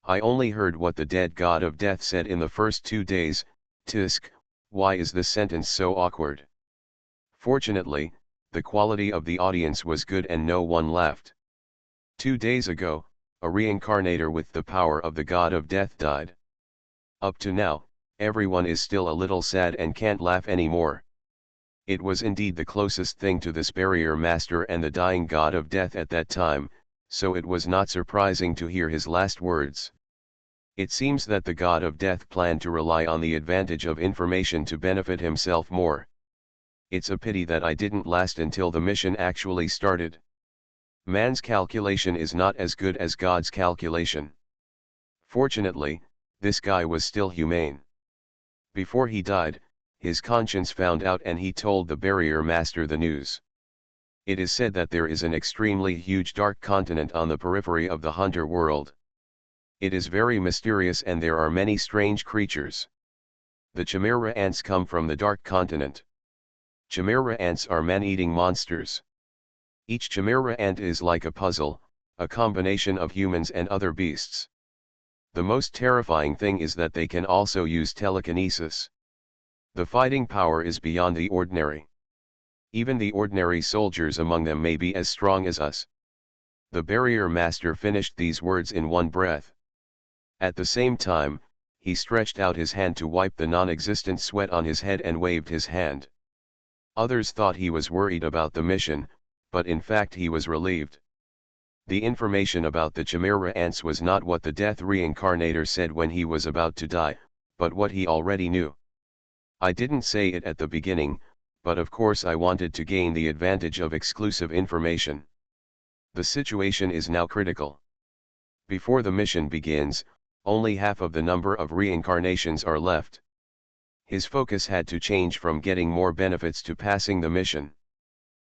I only heard what the dead god of death said in the first 2 days. Tisk, why is this sentence so awkward? Fortunately, the quality of the audience was good and no one laughed. 2 days ago, a reincarnator with the power of the god of death died. Up to now, everyone is still a little sad and can't laugh anymore. It was indeed the closest thing to this barrier master and the dying god of death at that time, so it was not surprising to hear his last words. It seems that the god of death planned to rely on the advantage of information to benefit himself more. It's a pity that I didn't last until the mission actually started. Man's calculation is not as good as God's calculation. Fortunately, this guy was still humane. Before he died, his conscience found out and he told the barrier master the news. It is said that there is an extremely huge dark continent on the periphery of the hunter world. It is very mysterious and there are many strange creatures. The Chimera Ants come from the dark continent. Chimera Ants are man-eating monsters. Each Chimera Ant is like a puzzle, a combination of humans and other beasts. The most terrifying thing is that they can also use telekinesis. The fighting power is beyond the ordinary. Even the ordinary soldiers among them may be as strong as us. The barrier master finished these words in one breath. At the same time, he stretched out his hand to wipe the non-existent sweat on his head and waved his hand. Others thought he was worried about the mission, but in fact he was relieved. The information about the Chimera ants was not what the Death Reincarnator said when he was about to die, but what he already knew. I didn't say it at the beginning, but of course I wanted to gain the advantage of exclusive information. The situation is now critical. Before the mission begins, only half of the number of reincarnations are left. His focus had to change from getting more benefits to passing the mission.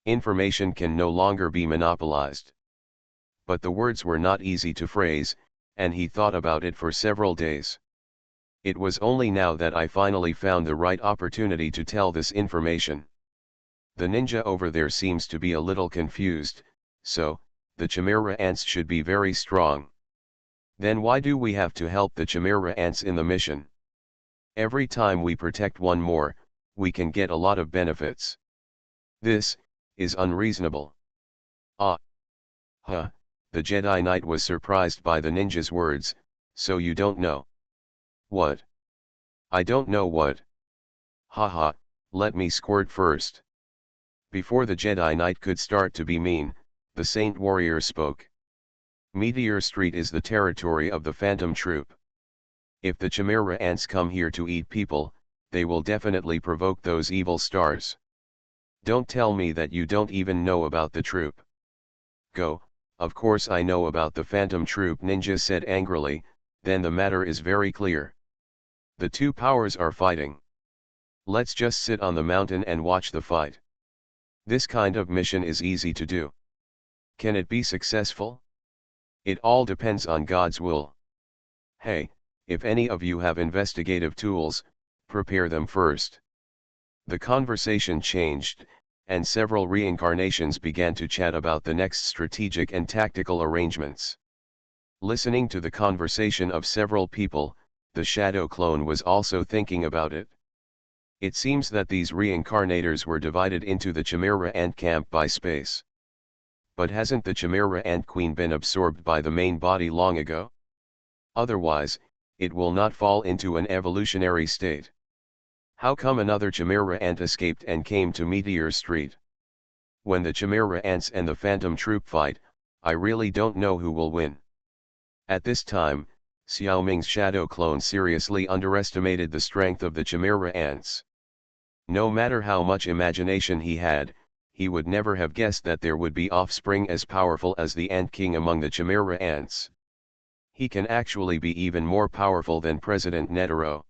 Information can no longer be monopolized. But the words were not easy to phrase, and he thought about it for several days. It was only now that I finally found the right opportunity to tell this information. The ninja over there seems to be a little confused, so, the Chimera ants should be very strong. Then why do we have to help the Chimera ants in the mission? Every time we protect one more, we can get a lot of benefits. This is unreasonable. Ah. Huh, the Jedi Knight was surprised by the ninja's words. So you don't know? What? I don't know what? Haha, let me squirt first. Before the Jedi Knight could start to be mean, the Saint Warrior spoke. Meteor Street is the territory of the Phantom Troop. If the Chimera ants come here to eat people, they will definitely provoke those evil stars. Don't tell me that you don't even know about the troop. Go, of course I know about the Phantom Troop, Ninja said angrily. Then the matter is very clear. The two powers are fighting. Let's just sit on the mountain and watch the fight. This kind of mission is easy to do. Can it be successful? It all depends on God's will. Hey, if any of you have investigative tools, prepare them first. The conversation changed, and several reincarnations began to chat about the next strategic and tactical arrangements. Listening to the conversation of several people, the shadow clone was also thinking about it. It seems that these reincarnators were divided into the Chimera ant camp by space. But hasn't the Chimera ant queen been absorbed by the main body long ago? Otherwise, it will not fall into an evolutionary state. How come another Chimera ant escaped and came to Meteor Street? When the Chimera ants and the Phantom Troop fight, I really don't know who will win. At this time, Xiao Ming's shadow clone seriously underestimated the strength of the Chimera ants. No matter how much imagination he had, he would never have guessed that there would be offspring as powerful as the Ant King among the Chimera ants. He can actually be even more powerful than President Netero.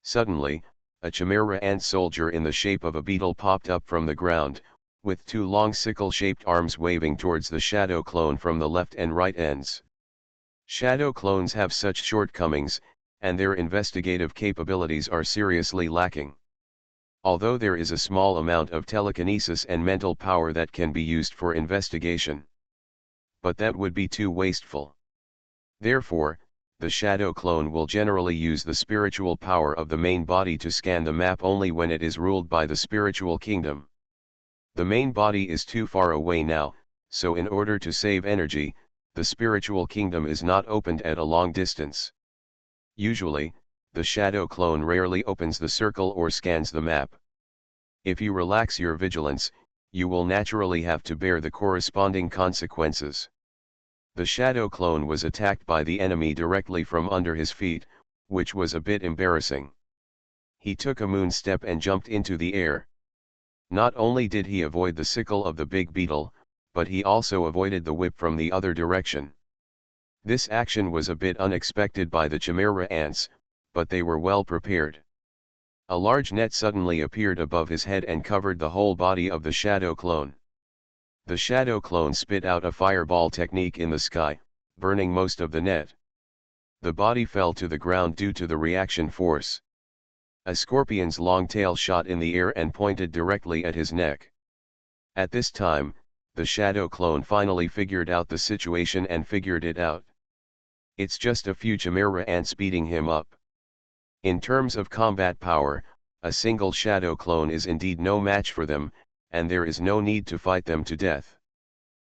Suddenly, a Chimera ant soldier in the shape of a beetle popped up from the ground, with two long sickle-shaped arms waving towards the shadow clone from the left and right ends. Shadow clones have such shortcomings, and their investigative capabilities are seriously lacking. Although there is a small amount of telekinesis and mental power that can be used for investigation. But that would be too wasteful. Therefore, the shadow clone will generally use the spiritual power of the main body to scan the map only when it is ruled by the spiritual kingdom. The main body is too far away now, so in order to save energy, the spiritual kingdom is not opened at a long distance. Usually, the shadow clone rarely opens the circle or scans the map. If you relax your vigilance, you will naturally have to bear the corresponding consequences. The shadow clone was attacked by the enemy directly from under his feet, which was a bit embarrassing. He took a moon step and jumped into the air. Not only did he avoid the sickle of the big beetle, but he also avoided the whip from the other direction. This action was a bit unexpected by the Chimera ants, but they were well prepared. A large net suddenly appeared above his head and covered the whole body of the shadow clone. The shadow clone spit out a fireball technique in the sky, burning most of the net. The body fell to the ground due to the reaction force. A scorpion's long tail shot in the air and pointed directly at his neck. At this time, the shadow clone finally figured out the situation and figured it out. It's just a few Chimera ants beating him up. In terms of combat power, a single shadow clone is indeed no match for them, and there is no need to fight them to death.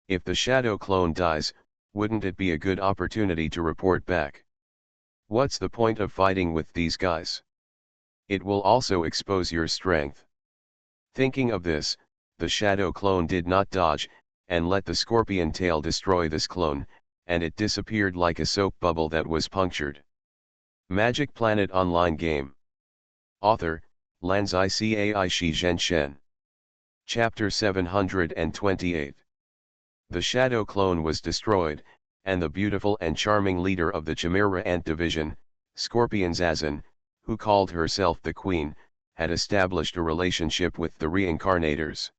If the shadow clone dies, wouldn't it be a good opportunity to report back? What's the point of fighting with these guys? It will also expose your strength. Thinking of this, the shadow clone did not dodge, and let the scorpion tail destroy this clone, and it disappeared like a soap bubble that was punctured. Magic Planet Online Game. Author, Lanzai Cai Shi Zhen Shen. Chapter 728. The Shadow Clone was destroyed, and the beautiful and charming leader of the Chimera Ant Division, Scorpion Zazan, who called herself the Queen, had established a relationship with the reincarnators.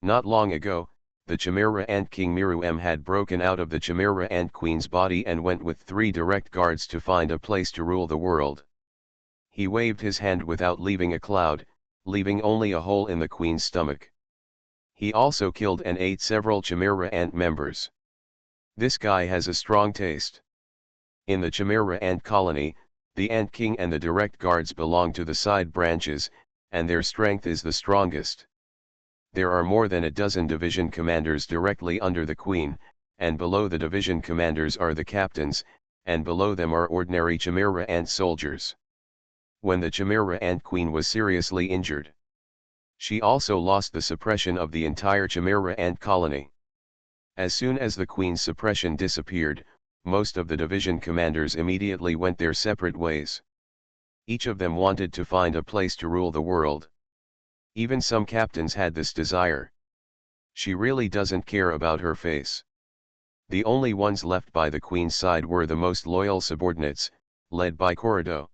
Not long ago, the Chimera Ant King Miru M had broken out of the Chimera Ant Queen's body and went with 3 direct guards to find a place to rule the world. He waved his hand without leaving a cloud, leaving only a hole in the Queen's stomach. He also killed and ate several Chimera Ant members. This guy has a strong taste. In the Chimera Ant colony, the Ant King and the direct guards belong to the side branches, and their strength is the strongest. There are more than a dozen division commanders directly under the Queen, and below the division commanders are the captains, and below them are ordinary Chimera Ant soldiers. When the Chimera Ant Queen was seriously injured, she also lost the suppression of the entire Chimera Ant colony. As soon as the Queen's suppression disappeared, most of the division commanders immediately went their separate ways. Each of them wanted to find a place to rule the world. Even some captains had this desire. She really doesn't care about her face. The only ones left by the Queen's side were the most loyal subordinates, led by Corrido.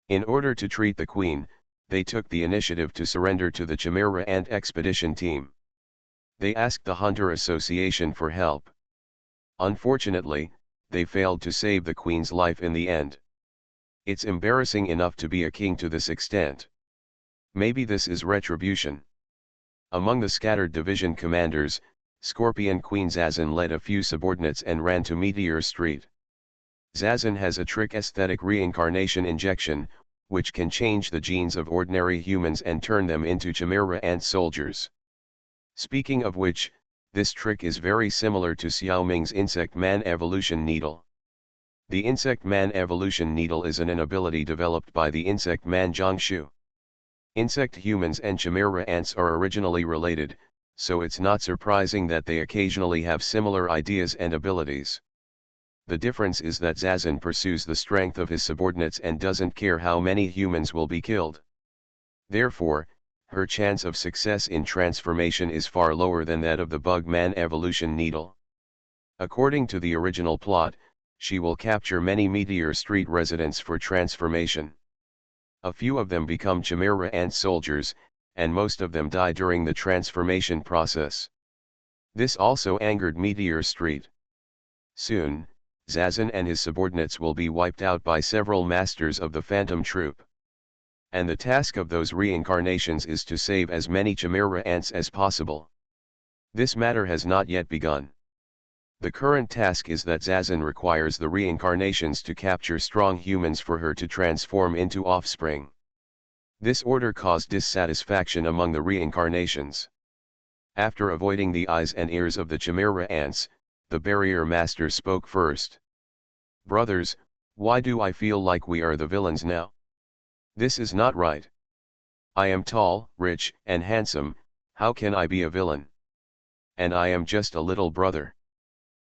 In order to treat the Queen, they took the initiative to surrender to the Chimera Ant expedition team. They asked the Hunter Association for help. Unfortunately, they failed to save the Queen's life in the end. It's embarrassing enough to be a king to this extent. Maybe this is retribution. Among the scattered division commanders, Scorpion Queen Zazan led a few subordinates and ran to Meteor Street. Zazan has a trick aesthetic reincarnation injection, which can change the genes of ordinary humans and turn them into Chimera Ant soldiers. Speaking of which, this trick is very similar to Xiao Ming's Insect Man Evolution Needle. The Insect Man Evolution Needle is an ability developed by the Insect Man Zhongshu. Insect humans and Chimera Ants are originally related, so it's not surprising that they occasionally have similar ideas and abilities. The difference is that Zazan pursues the strength of his subordinates and doesn't care how many humans will be killed. Therefore, her chance of success in transformation is far lower than that of the Bugman Evolution Needle. According to the original plot, she will capture many Meteor Street residents for transformation. A few of them become Chimera Ant soldiers, and most of them die during the transformation process. This also angered Meteor Street. Soon, Zazan and his subordinates will be wiped out by several masters of the Phantom Troop. And the task of those reincarnations is to save as many Chimera Ants as possible. This matter has not yet begun. The current task is that Zazan requires the reincarnations to capture strong humans for her to transform into offspring. This order caused dissatisfaction among the reincarnations. After avoiding the eyes and ears of the Chimera Ants, the Barrier Master spoke first. "Brothers, why do I feel like we are the villains now? This is not right. I am tall, rich, and handsome, how can I be a villain? And I am just a little brother.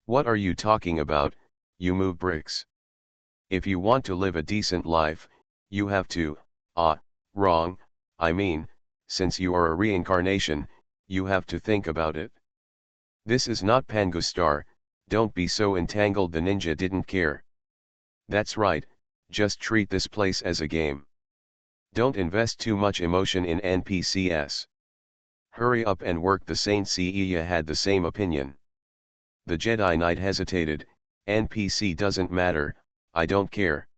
What are you talking about, you move bricks? If you want to live a decent life, you have to, wrong, I mean, since you are a reincarnation, you have to think about it. This is not Pangustar, don't be so entangled." The ninja didn't care. "That's right, just treat this place as a game. Don't invest too much emotion in NPCs. Hurry up and work." The Saint Seiya had the same opinion. The Jedi Knight hesitated. "NPC doesn't matter, I don't care.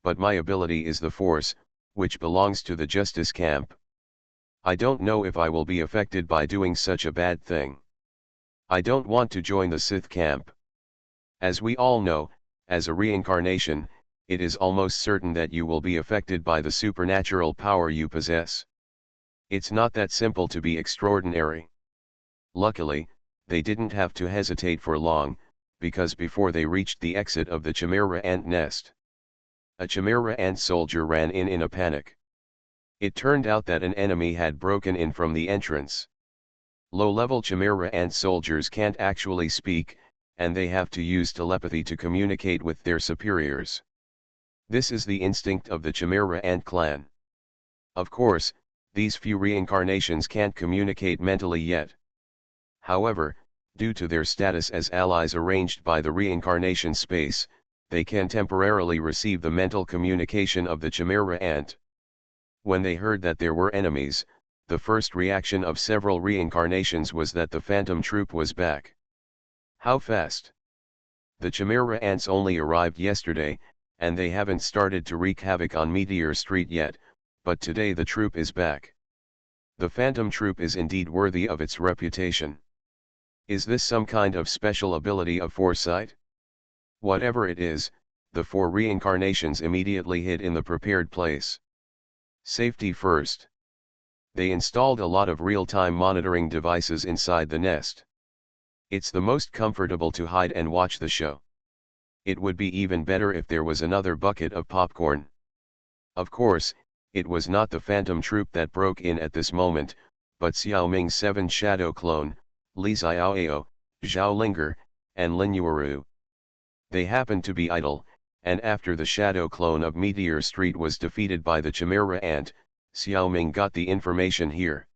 But my ability is the Force, which belongs to the Justice Camp. I don't know if I will be affected by doing such a bad thing. I don't want to join the Sith camp. As we all know, as a reincarnation, it is almost certain that you will be affected by the supernatural power you possess. It's not that simple to be extraordinary." Luckily, they didn't have to hesitate for long, because before they reached the exit of the Chimera Ant nest, a Chimera Ant soldier ran in a panic. It turned out that an enemy had broken in from the entrance. Low-level Chimera ant soldiers can't actually speak, and they have to use telepathy to communicate with their superiors. This is the instinct of the Chimera ant clan. Of course, these few reincarnations can't communicate mentally yet. However, due to their status as allies arranged by the reincarnation space, they can temporarily receive the mental communication of the Chimera ant. When they heard that there were enemies, the first reaction of several reincarnations was that the phantom troop was back. How fast? The Chimera ants only arrived yesterday, and they haven't started to wreak havoc on Meteor Street yet, but today the troop is back. The phantom troop is indeed worthy of its reputation. Is this some kind of special ability of foresight? Whatever it is, the four reincarnations immediately hid in the prepared place. Safety first. They installed a lot of real-time monitoring devices inside the nest. It's the most comfortable to hide and watch the show. It would be even better if there was another bucket of popcorn. Of course, it was not the phantom troop that broke in at this moment, but Xiao Ming's 7 shadow clone, Li Xiaoao, Zhao Linger, and Lin Yuuru. They happened to be idle, and after the shadow clone of Meteor Street was defeated by the Chimera ant, Xiao Ming got the information here.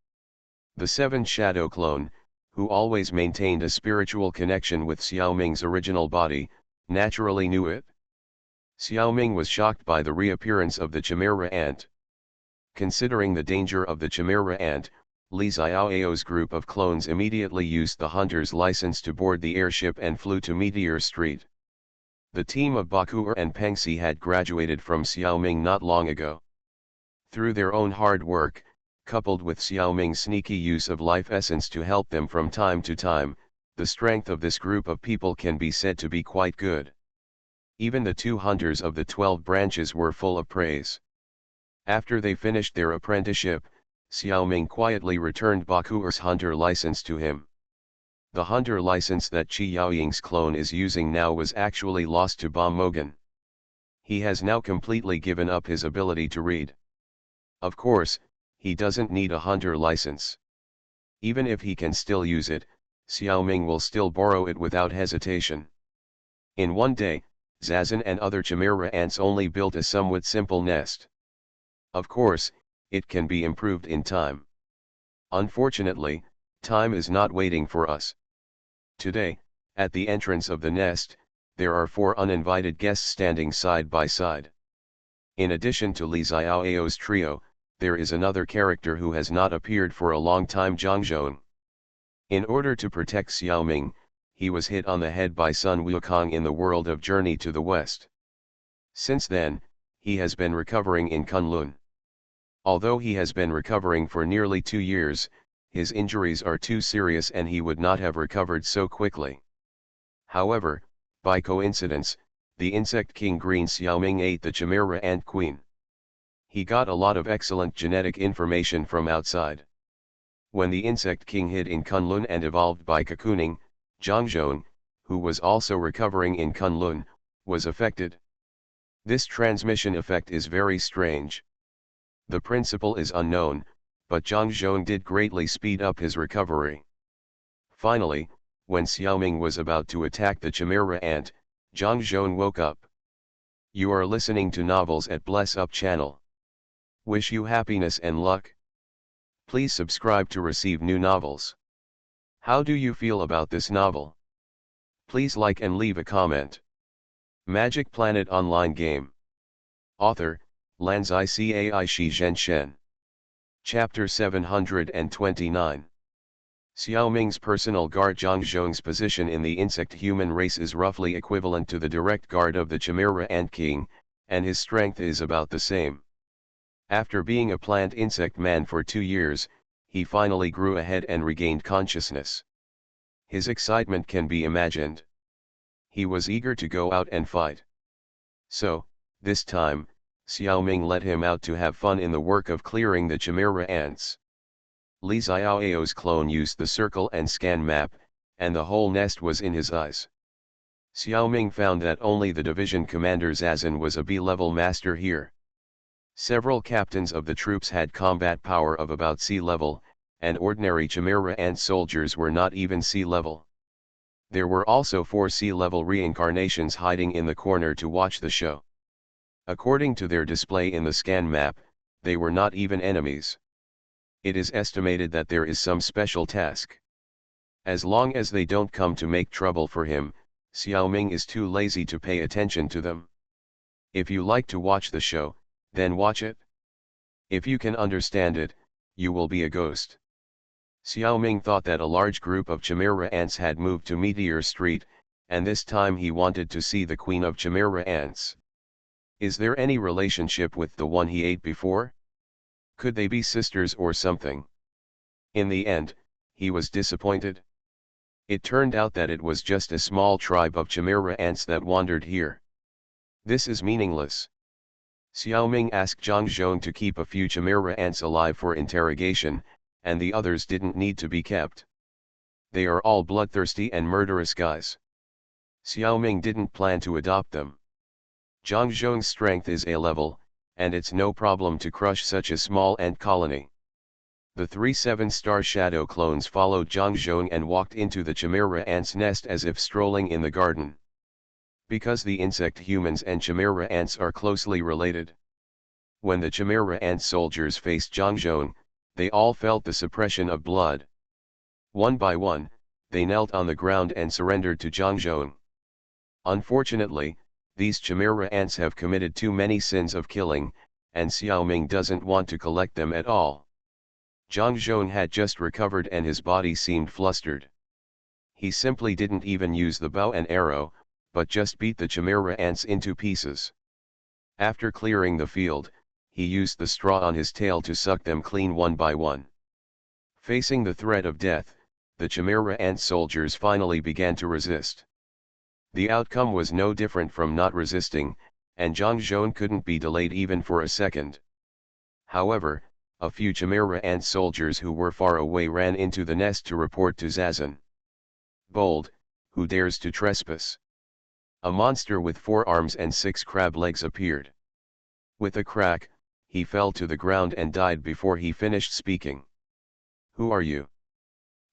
The 7 shadow clone, who always maintained a spiritual connection with Xiao Ming's original body, naturally knew it. Xiao Ming was shocked by the reappearance of the Chimera ant. Considering the danger of the Chimera ant, Li Xiaoao's group of clones immediately used the hunter's license to board the airship and flew to Meteor Street. The team of Bakuer and Pengxi had graduated from Xiao Ming not long ago. Through their own hard work, coupled with Xiao Ming's sneaky use of life essence to help them from time to time, the strength of this group of people can be said to be quite good. Even the 2 hunters of the 12 branches were full of praise. After they finished their apprenticeship, Xiao Ming quietly returned Bakuer's hunter license to him. The hunter license that Qi Yaoying's clone is using now was actually lost to Ba Mogan. He has now completely given up his ability to read. Of course, he doesn't need a hunter license. Even if he can still use it, Xiao Ming will still borrow it without hesitation. In one day, Zazen and other Chimera ants only built a somewhat simple nest. Of course, it can be improved in time. Unfortunately, time is not waiting for us. Today, at the entrance of the nest, there are 4 uninvited guests standing side by side. In addition to Li Xiaoao's trio, there is another character who has not appeared for a long time, Zhang Zhong. In order to protect Xiao Ming, he was hit on the head by Sun Wukong in the world of Journey to the West. Since then, he has been recovering in Kunlun. Although he has been recovering for nearly 2 years, his injuries are too serious and he would not have recovered so quickly. However, by coincidence, the insect king Green Xiao Ming ate the Chimera ant queen. He got a lot of excellent genetic information from outside. When the insect king hid in Kunlun and evolved by cocooning, Zhang Zhong, who was also recovering in Kunlun, was affected. This transmission effect is very strange. The principle is unknown, but Zhang Zhong did greatly speed up his recovery. Finally, when Xiao Ming was about to attack the Chimera ant, Zhang Zhong woke up. You are listening to Novels at Bless Up channel. Wish you happiness and luck. Please subscribe to receive new novels. How do you feel about this novel? Please like and leave a comment. Magic Planet Online Game. Author, Lanzai Cai Shi Zhen Shen. Chapter 729. Xiao Ming's personal guard Zhang Zhong's position in the insect-human race is roughly equivalent to the direct guard of the Chimera ant king, and his strength is about the same. After being a plant insect man for 2 years, he finally grew ahead and regained consciousness. His excitement can be imagined. He was eager to go out and fight. So, this time, Xiao Ming let him out to have fun in the work of clearing the Chimera ants. Li Xiaoao's clone used the circle and scan map, and the whole nest was in his eyes. Xiao Ming found that only the division commander Zazen was a B-level master here. Several captains of the troops had combat power of about C level, and ordinary Chimera ant soldiers were not even sea level. There were also 4 sea-level reincarnations hiding in the corner to watch the show. According to their display in the scan map, they were not even enemies. It is estimated that there is some special task. As long as they don't come to make trouble for him, Xiaoming is too lazy to pay attention to them. If you like to watch the show, then watch it. If you can understand it, you will be a ghost. Xiaoming thought that a large group of Chimera ants had moved to Meteor Street, and this time he wanted to see the queen of Chimera ants. Is there any relationship with the one he ate before? Could they be sisters or something? In the end, he was disappointed. It turned out that it was just a small tribe of Chimera ants that wandered here. This is meaningless. Xiaoming asked Zhang Zhong to keep a few Chimera ants alive for interrogation, and the others didn't need to be kept. They are all bloodthirsty and murderous guys. Xiaoming didn't plan to adopt them. Zhang Zhong's strength is A level, and it's no problem to crush such a small ant colony. The 3 7-star shadow clones followed Zhang Zhong and walked into the Chimera ant's nest as if strolling in the garden. Because the insect humans and Chimera ants are closely related. When the Chimera ant soldiers faced Zhang Zhong, they all felt the suppression of blood. One by one, they knelt on the ground and surrendered to Zhang Zhong. Unfortunately, these Chimera ants have committed too many sins of killing, and Xiaoming doesn't want to collect them at all. Zhang Zhong had just recovered and his body seemed flustered. He simply didn't even use the bow and arrow, but just beat the Chimera ants into pieces. After clearing the field, he used the straw on his tail to suck them clean one by one. Facing the threat of death, the Chimera ant soldiers finally began to resist. The outcome was no different from not resisting, and Zhang Zhong couldn't be delayed even for a second. However, a few Chimera ant soldiers who were far away ran into the nest to report to Zazan. Bold, who dares to trespass? A monster with 4 arms and 6 crab legs appeared. With a crack, he fell to the ground and died before he finished speaking. Who are you?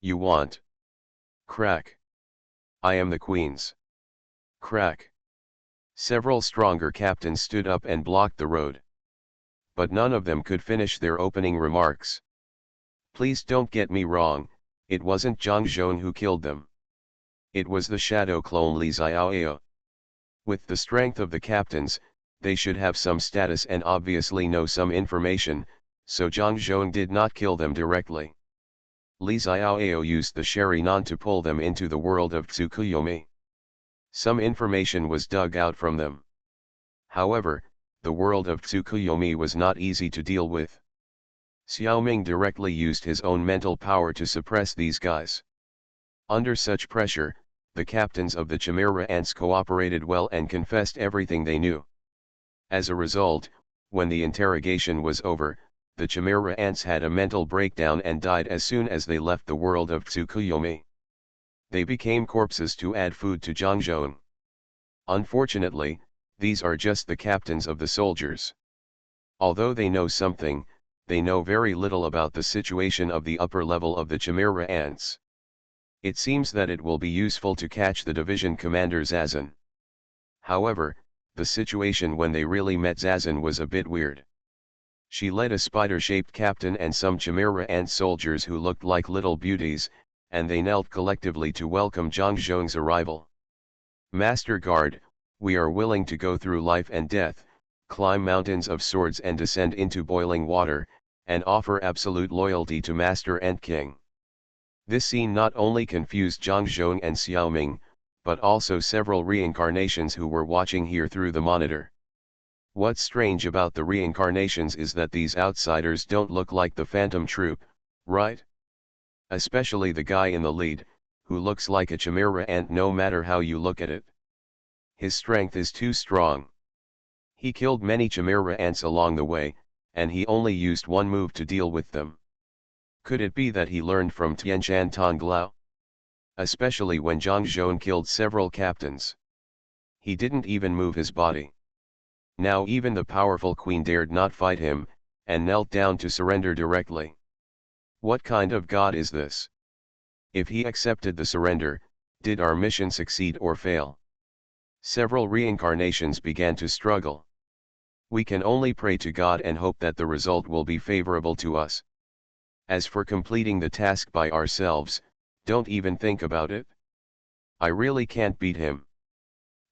You want? Crack. I am the queen's. Crack. Several stronger captains stood up and blocked the road. But none of them could finish their opening remarks. Please don't get me wrong, it wasn't Zhang Zhong who killed them. It was the shadow clone Li Xiaoyao. With the strength of the captains, they should have some status and obviously know some information, so Zhang Zhong did not kill them directly. Li Xiaoyao used the Sherinan to pull them into the world of Tsukuyomi. Some information was dug out from them. However, the world of Tsukuyomi was not easy to deal with. Xiaoming directly used his own mental power to suppress these guys. Under such pressure, the captains of the Chimera ants cooperated well and confessed everything they knew. As a result, when the interrogation was over, the Chimera ants had a mental breakdown and died as soon as they left the world of Tsukuyomi. They became corpses to add food to Zhang Zhong. Unfortunately, these are just the captains of the soldiers. Although they know something, they know very little about the situation of the upper level of the Chimera ants. It seems that it will be useful to catch the division commander Zazan. However, the situation when they really met Zazan was a bit weird. She led a spider-shaped captain and some Chimera ant soldiers who looked like little beauties, and they knelt collectively to welcome Zhang Zhong's arrival. Master Guard, we are willing to go through life and death, climb mountains of swords and descend into boiling water, and offer absolute loyalty to Master and King. This scene not only confused Zhang Zhong and Xiaoming, but also several reincarnations who were watching here through the monitor. What's strange about the reincarnations is that these outsiders don't look like the Phantom Troop, right? Especially the guy in the lead, who looks like a Chimera ant no matter how you look at it. His strength is too strong. He killed many Chimera ants along the way, and he only used one move to deal with them. Could it be that he learned from Tianshan Tonglao? Especially when Zhang Zhong killed several captains. He didn't even move his body. Now even the powerful queen dared not fight him, and knelt down to surrender directly. What kind of God is this? If he accepted the surrender, did our mission succeed or fail? Several reincarnations began to struggle. We can only pray to God and hope that the result will be favorable to us. As for completing the task by ourselves, don't even think about it. I really can't beat him.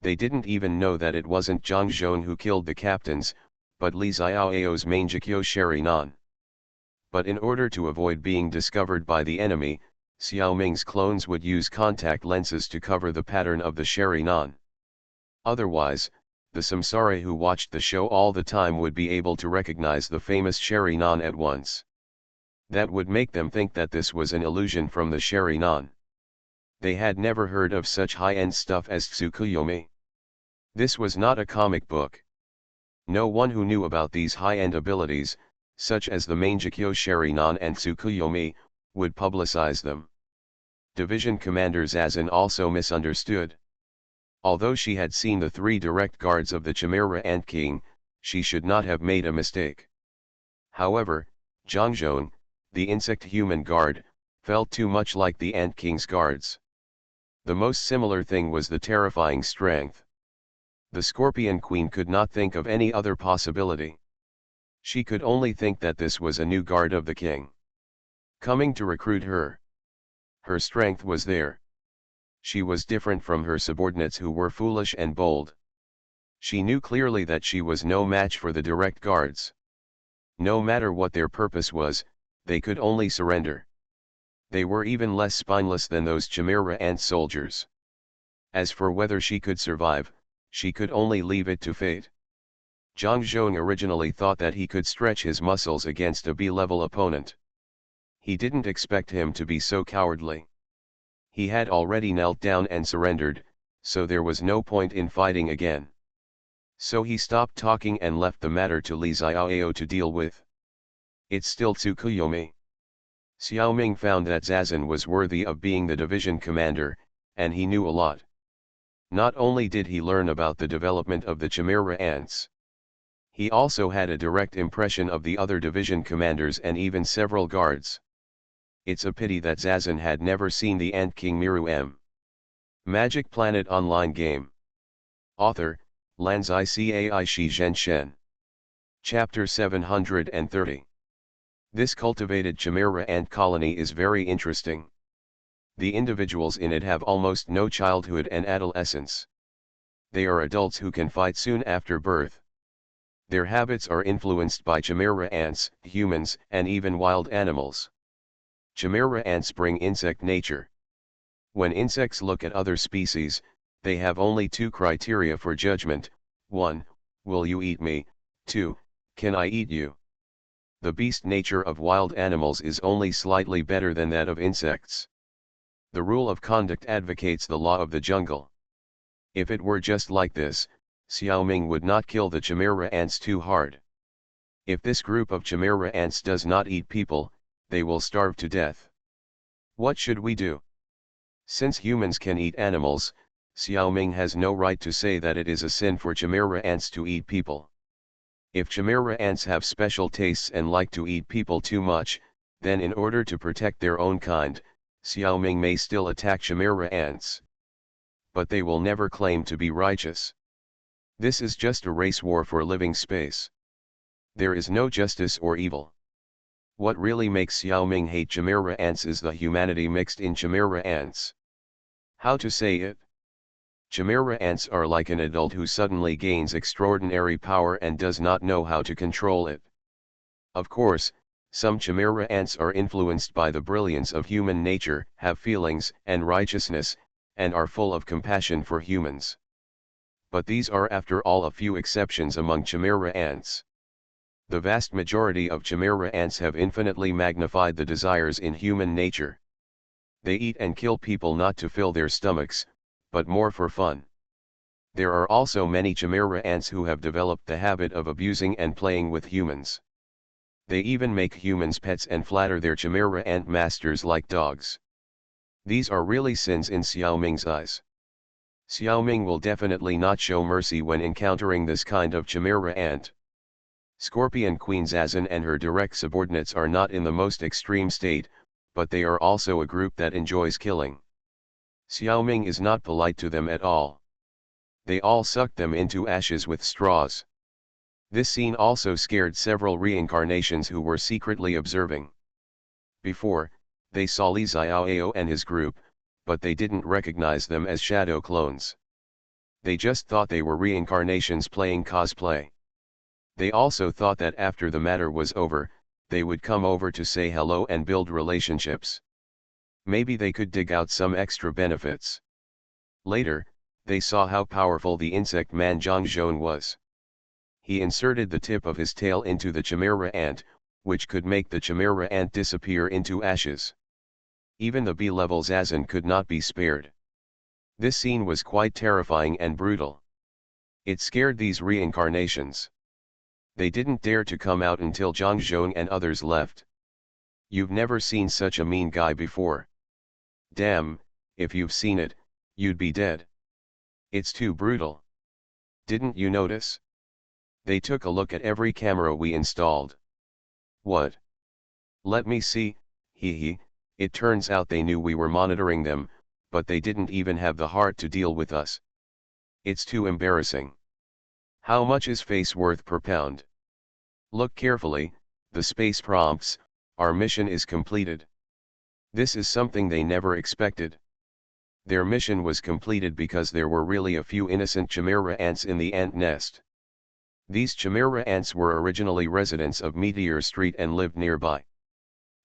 They didn't even know that it wasn't Zhang Zhong who killed the captains, but Li Xiaoao's Mangekyo Sherinan. But in order to avoid being discovered by the enemy, Xiao Ming's clones would use contact lenses to cover the pattern of the Sherinan. Otherwise, the samsara who watched the show all the time would be able to recognize the famous Sherinan at once. That would make them think that this was an illusion from the Sherinan. They had never heard of such high-end stuff as Tsukuyomi. This was not a comic book. No one who knew about these high-end abilities, such as the Mangekyo Sherinan and Tsukuyomi, would publicize them. Division Commander Zazen also misunderstood. Although she had seen the 3 direct guards of the Chimera Ant King, she should not have made a mistake. However, Zhang Zhong, the insect-human guard, felt too much like the Ant King's guards. The most similar thing was the terrifying strength. The Scorpion Queen could not think of any other possibility. She could only think that this was a new guard of the king, coming to recruit her. Her strength was there. She was different from her subordinates who were foolish and bold. She knew clearly that she was no match for the direct guards. No matter what their purpose was, they could only surrender. They were even less spineless than those Chimera Ant soldiers. As for whether she could survive, she could only leave it to fate. Zhang Zhong originally thought that he could stretch his muscles against a B-level opponent. He didn't expect him to be so cowardly. He had already knelt down and surrendered, so there was no point in fighting again. So he stopped talking and left the matter to Li Xiaoao to deal with. It's still Tsukuyomi. Xiao Ming found that Zazen was worthy of being the division commander, and he knew a lot. Not only did he learn about the development of the Chimera Ants, he also had a direct impression of the other division commanders and even several guards. It's a pity that Zazen had never seen the Ant King Miru M. Magic Planet Online Game. Author, Lanzai Cai Shi Zhen Shen. Chapter 730. This cultivated Chimera Ant colony is very interesting. The individuals in it have almost no childhood and adolescence. They are adults who can fight soon after birth. Their habits are influenced by Chimera Ants, humans, and even wild animals. Chimera Ants bring insect nature. When insects look at other species, they have only 2 criteria for judgment: 1, will you eat me? 2, can I eat you? The beast nature of wild animals is only slightly better than that of insects. The rule of conduct advocates the law of the jungle. If it were just like this, Xiao Ming would not kill the Chimera Ants too hard. If this group of Chimera Ants does not eat people, they will starve to death. What should we do? Since humans can eat animals, Xiao Ming has no right to say that it is a sin for Chimera Ants to eat people. If Chimera Ants have special tastes and like to eat people too much, then in order to protect their own kind, Xiao Ming may still attack Chimera Ants. But they will never claim to be righteous. This is just a race war for living space. There is no justice or evil. What really makes Xiao Ming hate Chimera Ants is the humanity mixed in Chimera Ants. How to say it? Chimera Ants are like an adult who suddenly gains extraordinary power and does not know how to control it. Of course, some Chimera Ants are influenced by the brilliance of human nature, have feelings and righteousness, and are full of compassion for humans. But these are after all a few exceptions among Chimera Ants. The vast majority of Chimera Ants have infinitely magnified the desires in human nature. They eat and kill people not to fill their stomachs, but more for fun. There are also many Chimera Ants who have developed the habit of abusing and playing with humans. They even make humans pets and flatter their Chimera Ant masters like dogs. These are really sins in Xiao Ming's eyes. Xiao Ming will definitely not show mercy when encountering this kind of Chimera Ant. Scorpion Queen Zazan and her direct subordinates are not in the most extreme state, but they are also a group that enjoys killing. Xiaoming is not polite to them at all. They all suck them into ashes with straws. This scene also scared several reincarnations who were secretly observing. Before, they saw Li Xiaoao and his group, but they didn't recognize them as shadow clones. They just thought they were reincarnations playing cosplay. They also thought that after the matter was over, they would come over to say hello and build relationships. Maybe they could dig out some extra benefits. Later, they saw how powerful the insect man Zhang Zhong was. He inserted the tip of his tail into the chimera ant, which could make the chimera ant disappear into ashes. Even the B-level Zazan could not be spared. This scene was quite terrifying and brutal. It scared these reincarnations. They didn't dare to come out until Zhang Zhong and others left. You've never seen such a mean guy before. Damn, if you've seen it, you'd be dead. It's too brutal. Didn't you notice? They took a look at every camera we installed. What? Let me see, hee. It turns out they knew we were monitoring them, but they didn't even have the heart to deal with us. It's too embarrassing. How much is face worth per pound? Look carefully, the space prompts, our mission is completed. This is something they never expected. Their mission was completed because there were really a few innocent chimera ants in the ant nest. These chimera ants were originally residents of Meteor Street and lived nearby.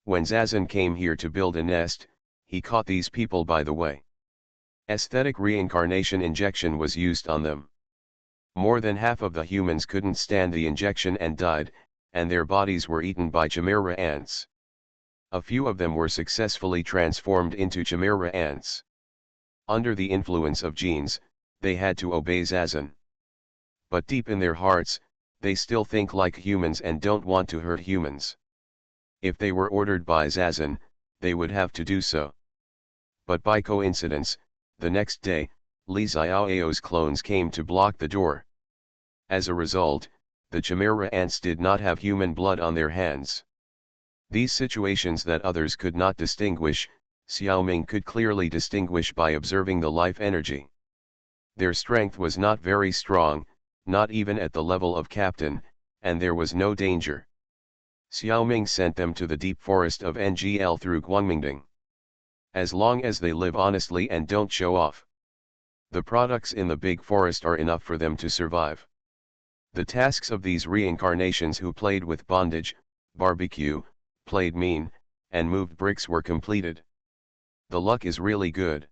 When Zazan came here to build a nest, he caught these people by the way. Aesthetic reincarnation injection was used on them. More than half of the humans couldn't stand the injection and died, and their bodies were eaten by chimera ants. A few of them were successfully transformed into chimera ants. Under the influence of genes, they had to obey Zazan. But deep in their hearts, they still think like humans and don't want to hurt humans. If they were ordered by Zazan, they would have to do so. But by coincidence, the next day, Li Xiaoao's clones came to block the door. As a result, the chimera ants did not have human blood on their hands. These situations that others could not distinguish, Xiaoming could clearly distinguish by observing the life energy. Their strength was not very strong, not even at the level of captain, and there was no danger. Xiaoming sent them to the deep forest of NGL through Guangmingding. As long as they live honestly and don't show off, the products in the big forest are enough for them to survive. The tasks of these reincarnations who played with bondage, barbecue, played mean, and moved bricks were completed. The luck is really good.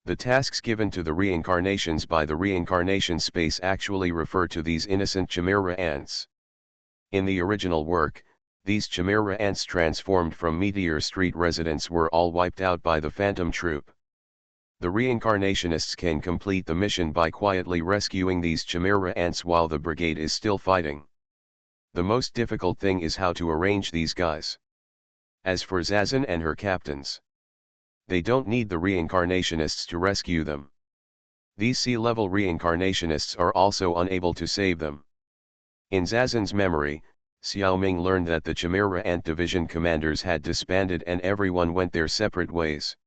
The tasks given to the reincarnations by the reincarnation space actually refer to these innocent chimera ants. In the original work, these chimera ants transformed from Meteor Street residents were all wiped out by the Phantom Troop. The reincarnationists can complete the mission by quietly rescuing these chimera ants while the brigade is still fighting. The most difficult thing is how to arrange these guys. As for Zazan and her captains, they don't need the reincarnationists to rescue them. These sea-level reincarnationists are also unable to save them. In Zazan's memory, Xiaoming learned that the Chimera Ant Division commanders had disbanded and everyone went their separate ways.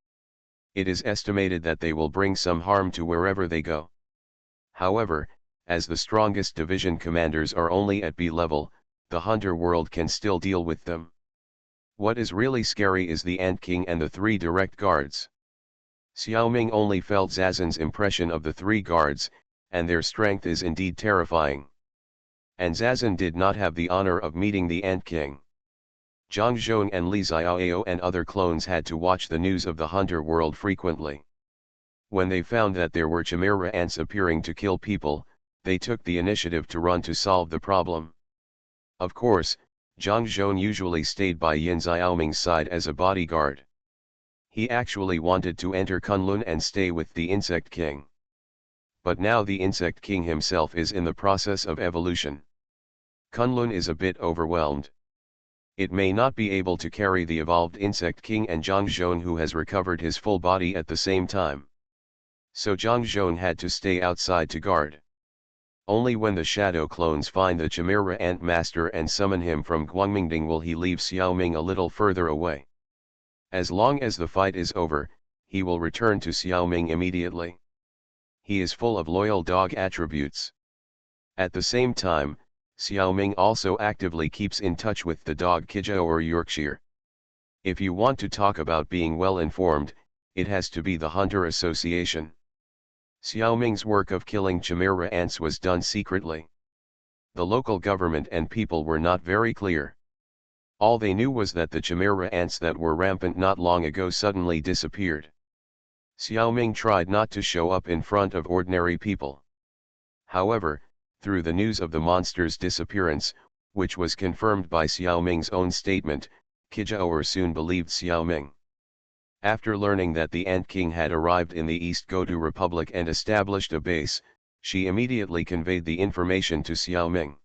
It is estimated that they will bring some harm to wherever they go. However, as the strongest division commanders are only at B level, the Hunter world can still deal with them. What is really scary is the Ant King and the 3 direct guards. Xiaoming only felt Zazan's impression of the 3 guards, and their strength is indeed terrifying. And Zazan did not have the honor of meeting the Ant King. Zhang Zhong and Li Xiaoao and other clones had to watch the news of the Hunter world frequently. When they found that there were Chimera ants appearing to kill people, they took the initiative to run to solve the problem. Of course, Zhang Zhong usually stayed by Yin Xiaoming's side as a bodyguard. He actually wanted to enter Kunlun and stay with the Insect King. But now the Insect King himself is in the process of evolution. Kunlun is a bit overwhelmed. It may not be able to carry the evolved Insect King and Zhang Zhong who has recovered his full body at the same time. So Zhang Zhong had to stay outside to guard. Only when the shadow clones find the Chimera Ant Master and summon him from Guangmingding will he leave Xiaoming a little further away. As long as the fight is over, he will return to Xiaoming immediately. He is full of loyal dog attributes. At the same time, Xiaoming also actively keeps in touch with the dog Kija or Yorkshire. If you want to talk about being well informed, it has to be the Hunter Association. Xiaoming's work of killing chimera ants was done secretly. The local government and people were not very clear. All they knew was that the chimera ants that were rampant not long ago suddenly disappeared. Xiaoming tried not to show up in front of ordinary people. However, through the news of the monster's disappearance, which was confirmed by Xiaoming's own statement, Kijaor soon believed Xiaoming. After learning that the Ant King had arrived in the East Godu Republic and established a base, she immediately conveyed the information to Xiaoming.